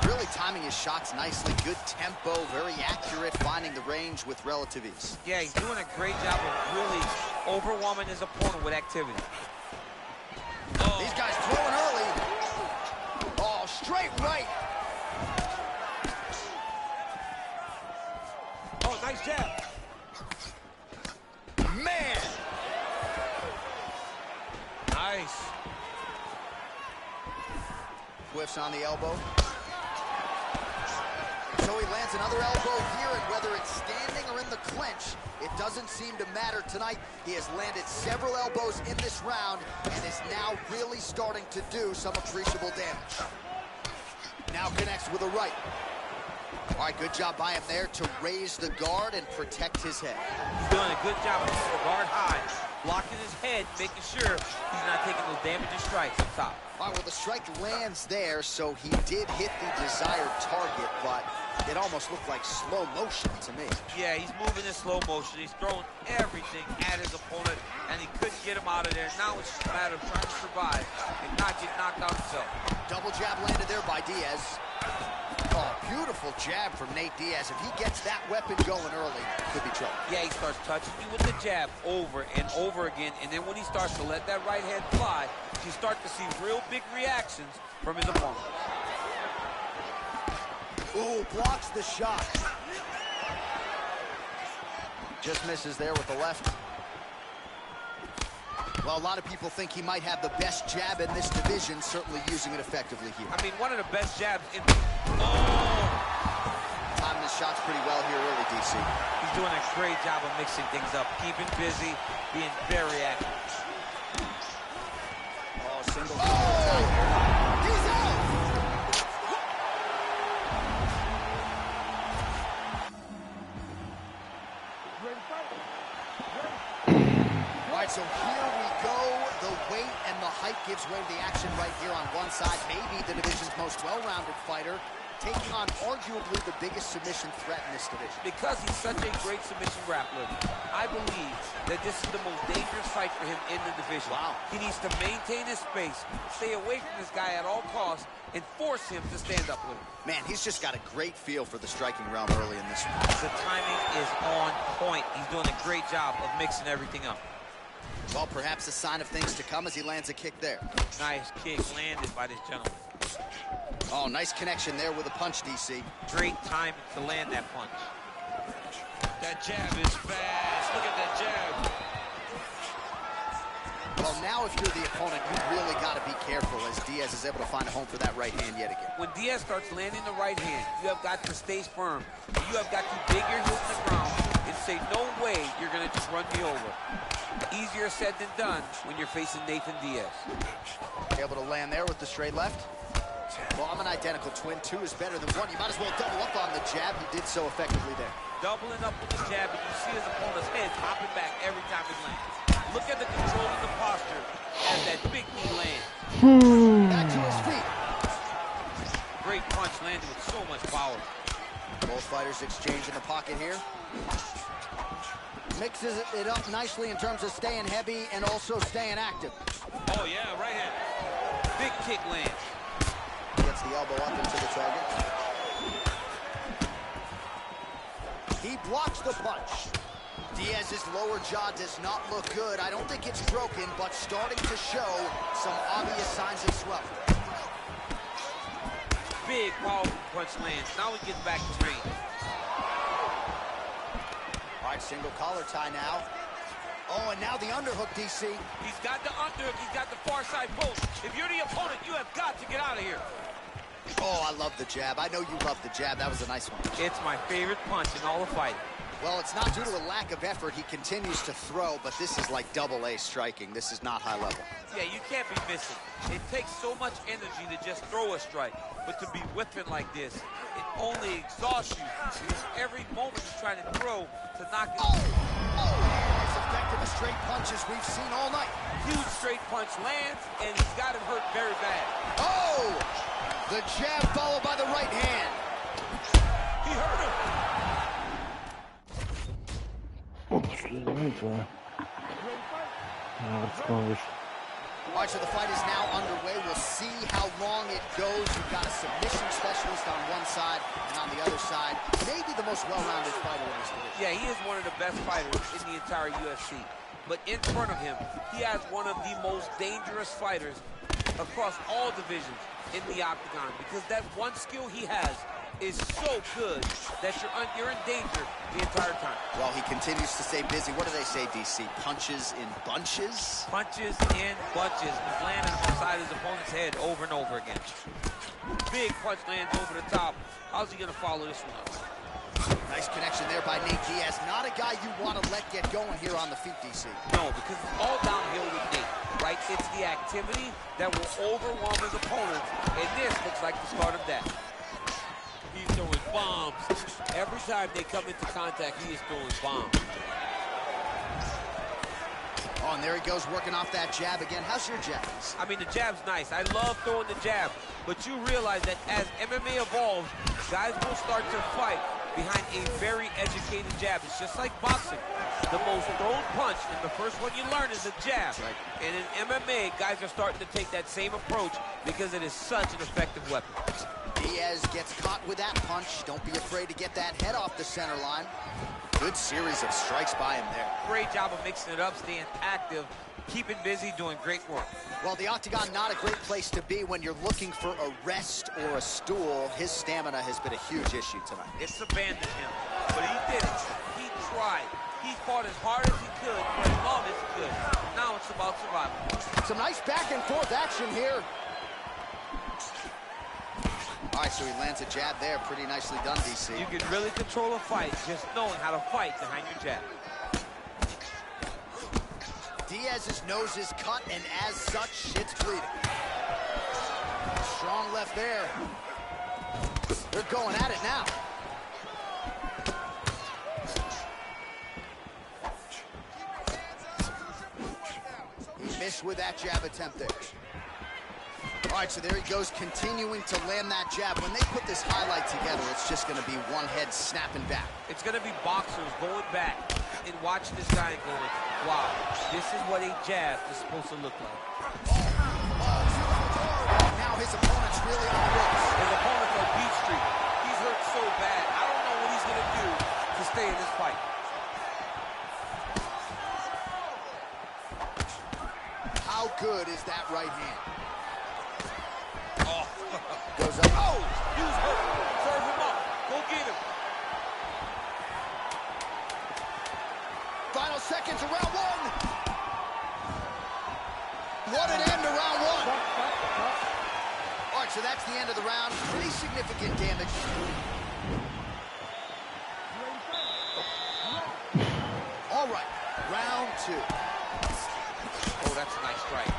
Really timing his shots nicely. Good tempo, very accurate, finding the range with relative ease. Yeah, he's doing a great job of really overwhelming his opponent with activity. Oh. These guys throwing early. Oh, straight right. Oh, nice jab. Man. Nice. Whiffs on the elbow. So he lands another elbow here, and whether it's standing or in the clinch, it doesn't seem to matter tonight. He has landed several elbows in this round and is now really starting to do some appreciable damage. Now connects with a right. All right, good job by him there to raise the guard and protect his head. He's doing a good job of keeping the guard high, blocking his head, making sure he's not taking those damaging strikes up top. All right, well, the strike lands there, so he did hit the desired target, but it almost looked like slow motion to me. Yeah, he's moving in slow motion. He's throwing everything at his opponent, and he couldn't get him out of there. Now it's just a matter of trying to survive and not get knocked out himself. Double jab landed there by Diaz. Oh, beautiful jab from Nate Diaz. If he gets that weapon going early, could be trouble. Yeah, he starts touching you with the jab over and over again, and then when he starts to let that right hand fly, you start to see real big reactions from his opponent. Ooh, blocks the shot. Just misses there with the left. Well, a lot of people think he might have the best jab in this division, certainly using it effectively here. I mean, one of the best jabs in... Oh! Timing his shots pretty well here early, DC. He's doing a great job of mixing things up, keeping busy, being very active. Oh, single. Oh! He's out! All right, so here we go. The weight and the height gives way to the action right here on one side. Maybe the division's most well-rounded fighter, taking on arguably the biggest submission threat in this division. Because he's such a great submission grappler, I believe that this is the most dangerous fight for him in the division. Wow. He needs to maintain his space, stay away from this guy at all costs, and force him to stand up with him. Man, he's just got a great feel for the striking realm early in this one. The timing is on point. He's doing a great job of mixing everything up. Well, perhaps a sign of things to come as he lands a kick there. Nice kick landed by this gentleman. Oh, nice connection there with a punch, DC. Great timing to land that punch. That jab is fast. Look at that jab. Well, now if you're the opponent, you really got to be careful as Diaz is able to find a home for that right hand yet again. When Diaz starts landing the right hand, you have got to stay firm. You have got to dig your heels in the ground and say, no way you're going to just run me over. Easier said than done when you're facing Nathan Diaz. Able to land there with the straight left. Well, I'm an identical twin. Two is better than one. You might as well double up on the jab. He did so effectively there. Doubling up with the jab, and you see his opponent's head hopping back every time he lands. Look at the control of the posture as that big knee lands. Back to his feet. Great punch landed with so much power. Both fighters exchange in the pocket here. Mixes it up nicely in terms of staying heavy and also staying active. Oh, yeah, right hand. Big kick lands. Gets the elbow up into the target. He blocks the punch. Diaz's lower jaw does not look good. I don't think it's broken, but starting to show some obvious signs of swelling. Big, powerful punch lands. Now he gets back to range. All right, single collar tie now. Oh, and now the underhook, DC. He's got the underhook. He's got the far side post. If you're the opponent, you have got to get out of here. Oh, I love the jab. I know you love the jab. That was a nice one. It's my favorite punch in all the fight. Well, it's not due to a lack of effort. He continues to throw, but this is like double-A striking. This is not high level. Yeah, you can't be missing. It takes so much energy to just throw a strike, but to be whipping like this, it only exhausts you. Because every moment you're trying to throw to knock it. As effective a straight punch as we've seen all night. Huge straight punch lands, and he's got him hurt very bad. Oh! The jab followed by the right hand. He hurt him. All right, so the fight is now underway. We'll see how long it goes. We've got a submission specialist on one side, and on the other side, maybe the most well-rounded fighter in this division. Yeah, he is one of the best fighters in the entire UFC. But in front of him, he has one of the most dangerous fighters across all divisions in the octagon, because that one skill he has is so good that you're in danger the entire time. Well, he continues to stay busy. What do they say, DC? Punches in bunches? Punches in bunches. He's landing inside his opponent's head over and over again. Big punch lands over the top. How's he going to follow this one up? Nice connection there by Nate Diaz. Not a guy you want to let get going here on the feet, DC. No, because it's all downhill with Nate, right? It's the activity that will overwhelm his opponent, and this looks like the start of that. He's throwing bombs. Every time they come into contact, he is throwing bombs. Oh, and there he goes, working off that jab again. How's your jab? I mean, the jab's nice. I love throwing the jab, but you realize that as MMA evolves, guys will start to fight behind a very educated jab. It's just like boxing. The most thrown punch, and the first one you learn is a jab. Right. And in MMA, guys are starting to take that same approach because it is such an effective weapon. Diaz gets caught with that punch. Don't be afraid to get that head off the center line. Good series of strikes by him there. Great job of mixing it up, staying active, keeping busy, doing great work. Well, the octagon, not a great place to be when you're looking for a rest or a stool. His stamina has been a huge issue tonight. It's abandoned him, but he did it. He tried. He fought as hard as he could for as long as he could. Now it's about survival. Some nice back and forth action here. All right, so he lands a jab there. Pretty nicely done, DC. You can really control a fight just knowing how to fight behind your jab. Diaz's nose is cut, and as such, it's bleeding. Strong left there. They're going at it now. He missed with that jab attempt there. All right, so there he goes, continuing to land that jab. When they put this highlight together, it's just going to be one head snapping back. It's going to be boxers going back and watching this guy and going, wow, this is what a jab is supposed to look like. Now his opponent's really on the ropes. His opponent's on beat street. He's hurt so bad. I don't know what he's going to do to stay in this fight. How good is that right hand? Oh. Goes up. Oh, he was hurt. Serve him up. Go get him. Final seconds of round one. What an end to round one. All right, so that's the end of the round. Pretty significant damage. All right, round two. Oh, that's a nice strike.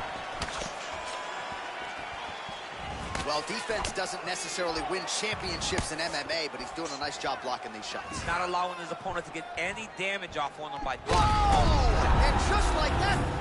Well, defense doesn't necessarily win championships in MMA, but he's doing a nice job blocking these shots. Not allowing his opponent to get any damage off on him by blocking. Oh, and just like that.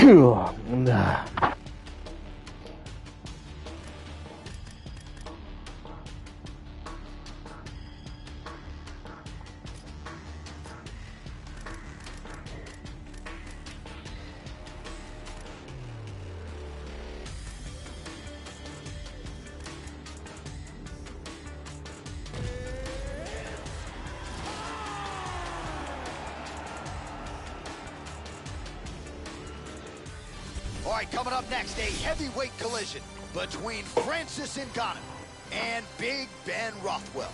Nah. All right, coming up next, a heavyweight collision between Francis Ngannou and Big Ben Rothwell.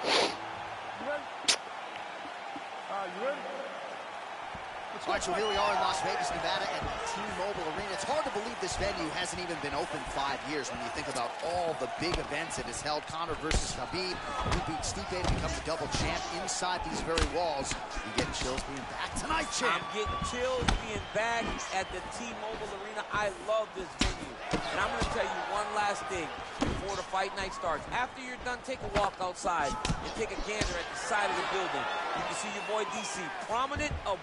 You ready? All right, so here we are in Las Vegas, Nevada at the T-Mobile Arena. It's hard to believe this venue hasn't even been open 5 years when you think about all the big events it has held. Conor versus Khabib. He beat Stipe to become the double champ inside these very walls. You getting chills being back tonight, champ? I'm getting chills being back at the T-Mobile Arena. I love this venue. And I'm going to tell you one last thing before the fight night starts. After you're done, take a walk outside and take a gander at the side of the building. You can see your boy DC prominent up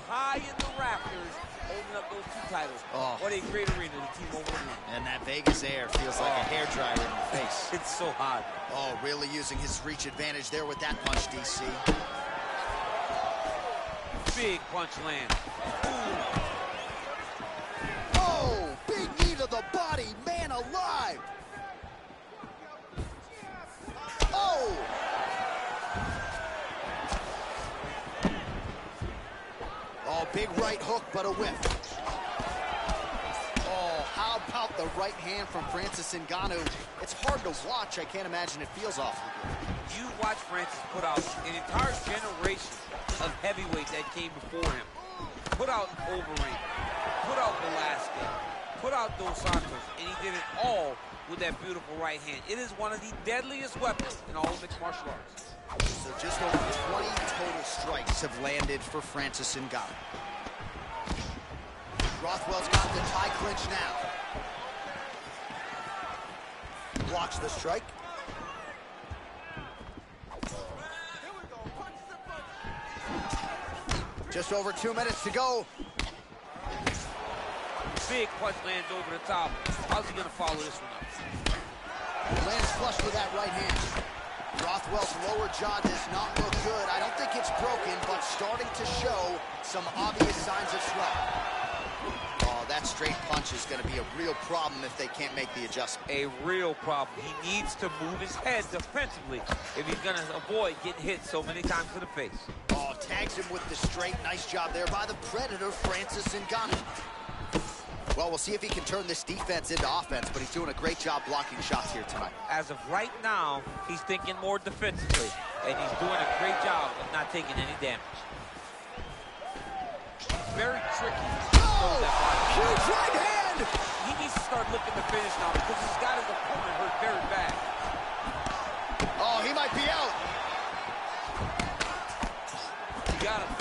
high in the rafters, holding up those 2 titles. Oh. What a great arena, the T-Mobile Arena. And that Vegas air feels like a hairdryer in the face. It's so hot. Oh, really using his reach advantage there with that punch, DC. Big punch land. Ooh. Oh, big knee to the body, man alive. Oh! Oh, big right hook, but a whiff. Oh, how about the right hand from Francis Ngannou? It's hard to watch. I can't imagine it feels awfully good. You watch Francis put out an entire generation of heavyweights that came before him. Put out Overeem, put out Velasquez, put out Dos Santos, and he did it all with that beautiful right hand. It is one of the deadliest weapons in all of mixed martial arts. So just over 20 total strikes have landed for Francis Ngannou. Rothwell's got the tie clinch now. Blocks the strike. Just over 2 minutes to go. Big punch lands over the top. How's he gonna follow this one up? Lands flush with that right hand. Rothwell's lower jaw does not look good. I don't think it's broken, but starting to show some obvious signs of swelling. Oh, that straight punch is going to be a real problem if they can't make the adjustment. A real problem. He needs to move his head defensively if he's going to avoid getting hit so many times to the face. Oh, tags him with the straight. Nice job there by the Predator, Francis Ngannou. Well, we'll see if he can turn this defense into offense, but he's doing a great job blocking shots here tonight. As of right now, he's thinking more defensively, and he's doing a great job of not taking any damage. He's very tricky. Huge right hand! He needs to start looking to finish now because he's got his opponent hurt very bad. Oh, he might be out. You got him.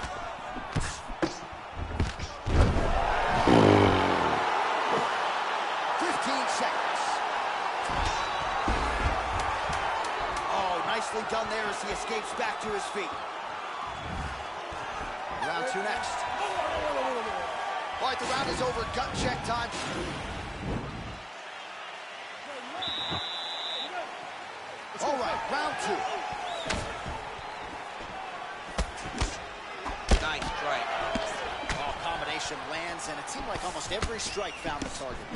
Nicely done there as he escapes back to his feet. Round 2 next. All right, the round is over. Gut check time. All right, round 2. Nice strike. Oh, combination lands, and it seemed like almost every strike found the target.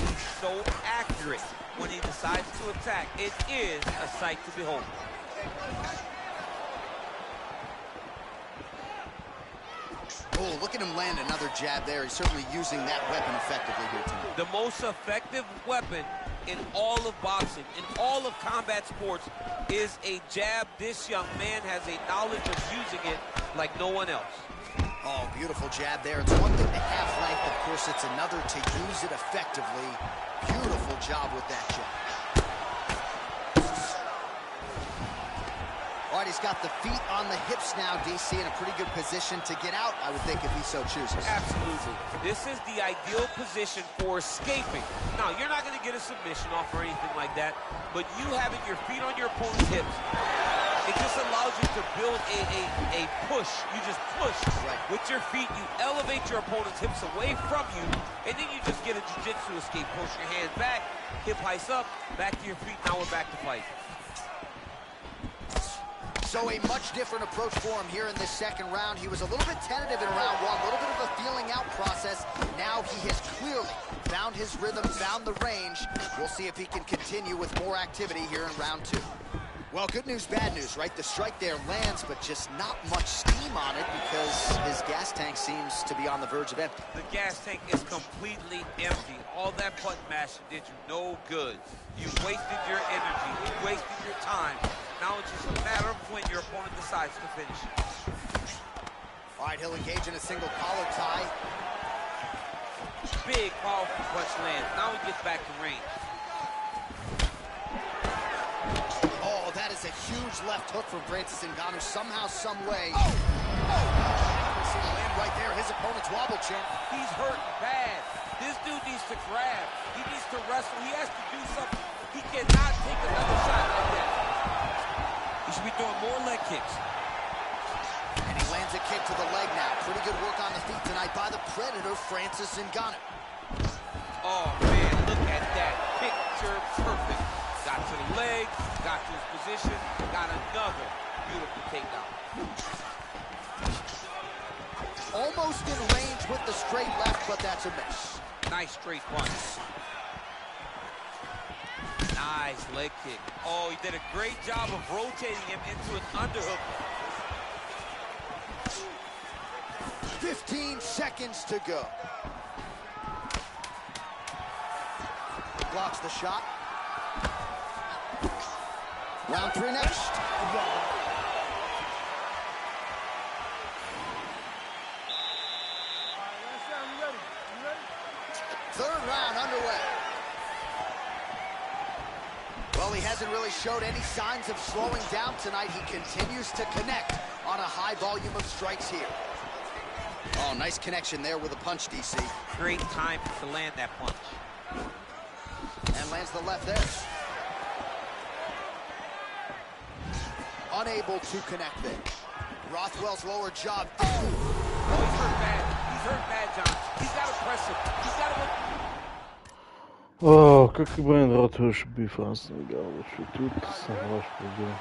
So accurate when he decides to attack. It is a sight to behold. Oh, look at him land another jab there. He's certainly using that weapon effectively here tonight. The most effective weapon in all of boxing, in all of combat sports, is a jab. This young man has a knowledge of using it like no one else. Oh, beautiful jab there. It's one thing to have length. Of course, it's another to use it effectively. Beautiful job with that jab. All right, he's got the feet on the hips now, DC, in a pretty good position to get out, I would think, if he so chooses. Absolutely. This is the ideal position for escaping. Now, you're not going to get a submission off or anything like that, but you having your feet on your opponent's hips, it just allows you to build a push. You just push with your feet. You elevate your opponent's hips away from you, and then you just get a jiu-jitsu escape. Push your hands back, hip heights up, back to your feet. Now we're back to fight. So a much different approach for him here in this second round. He was a little bit tentative in round 1, a little bit of a feeling out process. Now he has clearly found his rhythm, found the range. We'll see if he can continue with more activity here in round 2. Well, good news, bad news, right? The strike there lands, but just not much steam on it because his gas tank seems to be on the verge of empty. The gas tank is completely empty. All that button mashing did you no good. You wasted your energy. You wasted your time. Now it's just a matter of when your opponent decides to finish. All right, he'll engage in a single collar tie. Big, powerful punch lands. Now he gets back to range. Oh, that is a huge left hook from Francis Ngannou. Somehow, some way. Land right there, his opponent's wobble chin. He's hurt bad. This dude needs to grab. He needs to wrestle. He has to do something. He cannot take another shot like that. He should be throwing more leg kicks. And he lands a kick to the leg now. Pretty good work on the feet tonight by the Predator, Francis Ngannou. Oh, man, look at that. Picture perfect. Got to the leg, got to his position, got another beautiful takedown. Almost in range with the straight left, but that's a miss. Nice straight punch. Nice leg kick. Oh, he did a great job of rotating him into an underhook. 15 seconds to go. Blocks the shot. Round 3 next. Third round underway. Well, he hasn't really showed any signs of slowing down tonight. He continues to connect on a high volume of strikes here. Oh, nice connection there with a punch, DC. Great time to land that punch. And lands the left there. Unable to connect there. Rothwell's lower jaw. Oh, he's hurt bad. He's hurt bad, John. He's got to press him. He's got to... О, как и блин, ратуешь бифас, тут соглаш пойдем.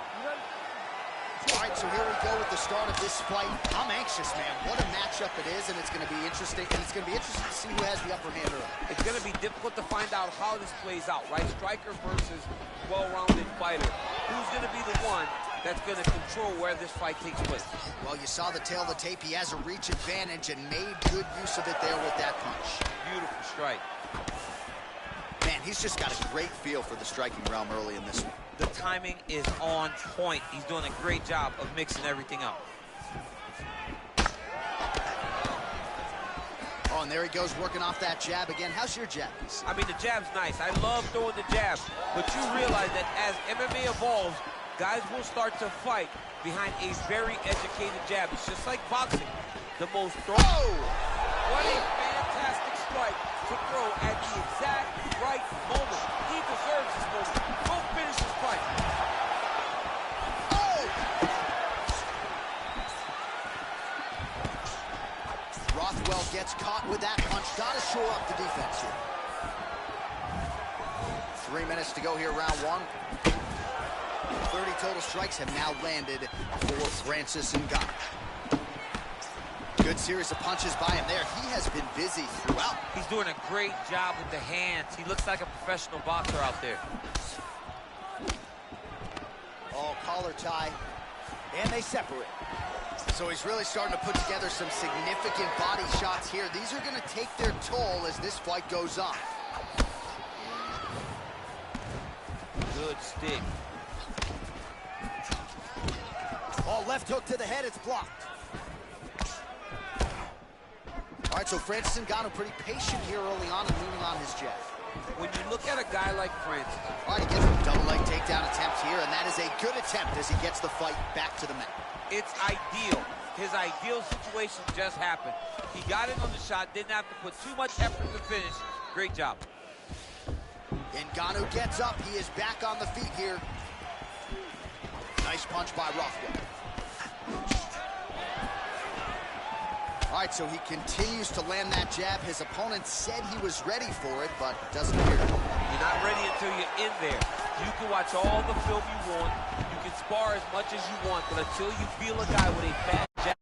All right, so here we go with the start of this fight. I'm anxious, man. What a matchup it is, and it's going to be interesting. And it's going to be interesting to see who has the upper hand early. It's going to be difficult to find out how this plays out, right? Striker versus well-rounded fighter. Who's going to be the one that's going to control where this fight takes place? Well, you saw the tail of the tape. He has a reach advantage and made good use of it there with that punch. Beautiful strike. Man, he's just got a great feel for the striking realm early in this one. The timing is on point. He's doing a great job of mixing everything up. Oh, and there he goes working off that jab again. How's your jab? I mean, the jab's nice. I love throwing the jab. But you realize that as MMA evolves, guys will start to fight behind a very educated jab. It's just like boxing. The most throw. Oh! What a fantastic strike to throw at the exact right moment. He deserves this moment. Go finish this fight. Oh! Rothwell gets caught with that punch. Gotta shore up the defense here. 3 minutes to go here, round 1. 30 total strikes have now landed for Francis Ngannou. Good series of punches by him there. He has been busy throughout. He's doing a great job with the hands. He looks like a professional boxer out there. Oh, collar tie. And they separate. So he's really starting to put together some significant body shots here. These are going to take their toll as this fight goes on. Good stick. Oh, left hook to the head. It's blocked. All right, so Francis Ngannou pretty patient here early on and leaning on his jab. When you look at a guy like Francis. All right, he gets a double leg takedown attempt here, and that is a good attempt as he gets the fight back to the mat. It's ideal. His ideal situation just happened. He got in on the shot, didn't have to put too much effort to finish. Great job. Ngannou gets up. He is back on the feet here. Nice punch by Rothwell. All right, so he continues to land that jab. His opponent said he was ready for it, but doesn't appear to. You're not ready until you're in there. You can watch all the film you want. You can spar as much as you want, but until you feel a guy with a bad jab,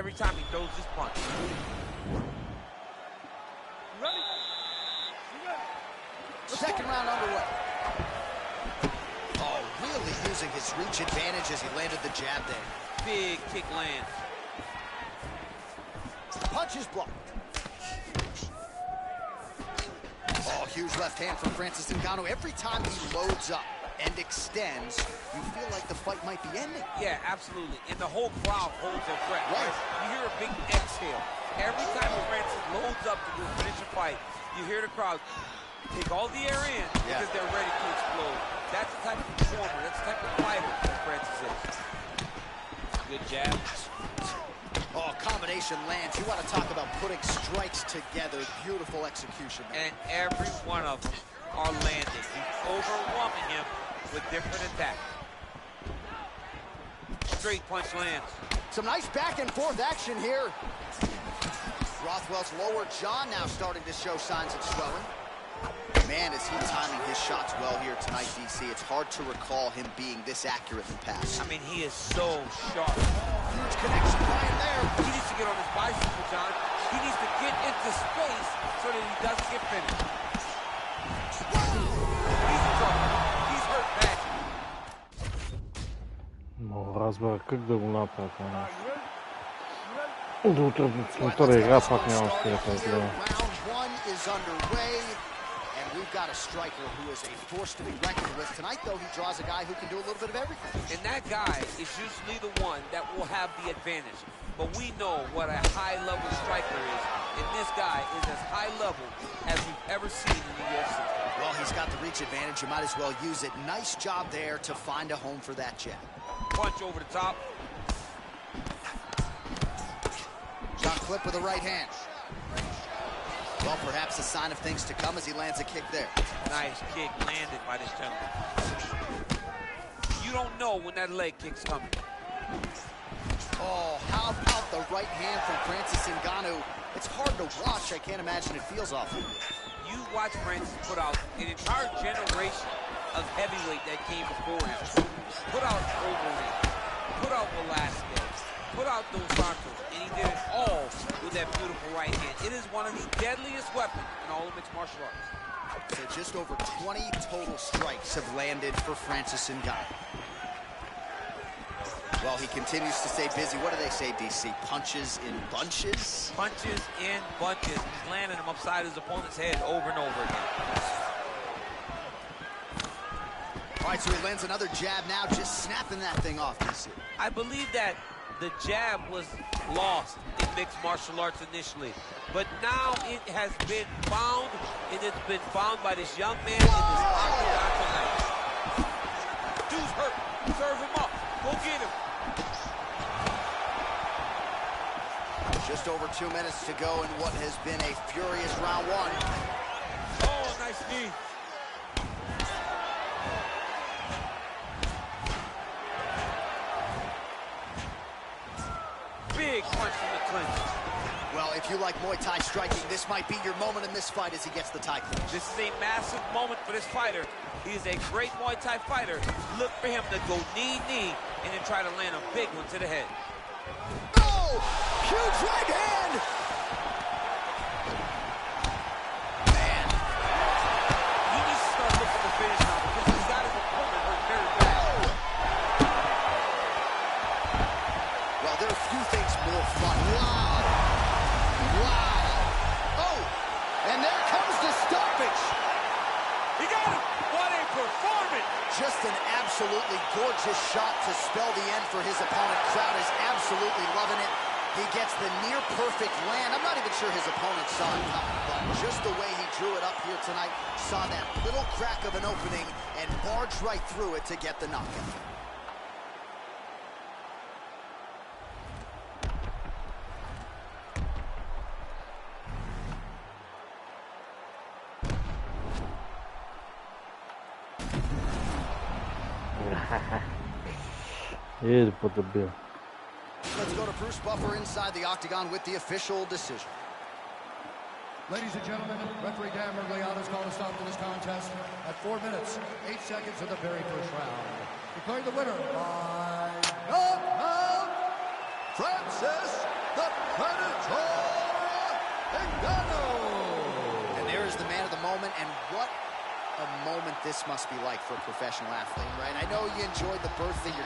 every time he throws his punch. Second round underway. Oh, really using his reach advantage as he landed the jab there. Big kick lands. Punch is blocked. Oh, huge left hand from Francis Ngannou. Every time he loads up and extends, you feel like the fight might be ending. Yeah, absolutely. And the whole crowd holds their breath. Right. You hear a big exhale. Every time Francis loads up to finish a fight, you hear the crowd take all the air in because they're ready to explode. That's the type of performer, that's the type of fighter that Francis is. Good jab. Oh, combination lands. You want to talk about putting strikes together. Beautiful execution. And every one of them are landing. He's overwhelming him with different attacks. Straight punch lands. Some nice back and forth action here. Rothwell's lower jaw now starting to show signs of swelling. Man, is he timing his shots well here tonight, DC. It's hard to recall him being this accurate in pass. I mean, he is so sharp. Huge connection right there. He needs to get on his bicycle, John. He needs to get into space so that he doesn't get finished. He's in trouble. He's hurt bad. Но разбора как да го направя? До утре втора игра пак няма успея да гледам. Round one is underway. And we've got a striker who is a force to be reckoned with. Tonight, though, he draws a guy who can do a little bit of everything. And that guy is usually the one that will have the advantage. But we know what a high-level striker is. And this guy is as high-level as we've ever seen in the UFC. Well, he's got the reach advantage. You might as well use it. Nice job there to find a home for that jab. Punch over the top. Shot clip with the right hand. Well, perhaps a sign of things to come as he lands a kick there. Nice kick landed by this gentleman. You don't know when that leg kick's coming. Oh, how about the right hand from Francis Ngannou? It's hard to watch. I can't imagine it feels awful. You watch Francis put out an entire generation of heavyweight that came before him. Put out Overeem, put out Velasquez, put out Dos Santos, and he did it all with that beautiful right hand. It is one of the deadliest weapons in all of mixed martial arts. So just over 20 total strikes have landed for Francis Ngannou. Well, he continues to stay busy. What do they say, DC? Punches in bunches? Punches in bunches. He's landing them upside his opponent's head over and over again. All right, so he lands another jab now, just snapping that thing off, DC. I believe that the jab was lost in mixed martial arts initially, but now it has been found, and it's been found by this young man in this octagon tonight. Dude's hurt. Serve him up. Go get him. Just over 2 minutes to go in what has been a furious round one. Oh, nice knee. Big punch from the clinch. Well, if you like Muay Thai striking, this might be your moment in this fight as he gets the Thai clinch. This is a massive moment for this fighter. He is a great Muay Thai fighter. Look for him to go knee-knee and then try to land a big one to the head. Oh! Huge right hand! Man. He needs to start looking to finish now because he's got his opponent hurt very bad. Well, there are few things more fun. Wow! Wow! Oh! And there comes the stoppage! He got him! What a performance! Just an absolutely gorgeous shot to spell the end for his opponent. Crowd is absolutely loving it. He gets the near-perfect land. I'm not even sure his opponent saw it coming, but just the way he drew it up here tonight, saw that little crack of an opening and barged right through it to get the knockout. Ele podebio. Let's go to Bruce Buffer inside the octagon with the official decision. Ladies and gentlemen, referee Dan Mergliano's called a stop to this contest at 4 minutes, 8 seconds of the very first round. Declaring the winner by knockout Francis the Predator Ngannou. And there is the man of the moment, and what a moment this must be like for a professional athlete, right? I know you enjoyed the birth of your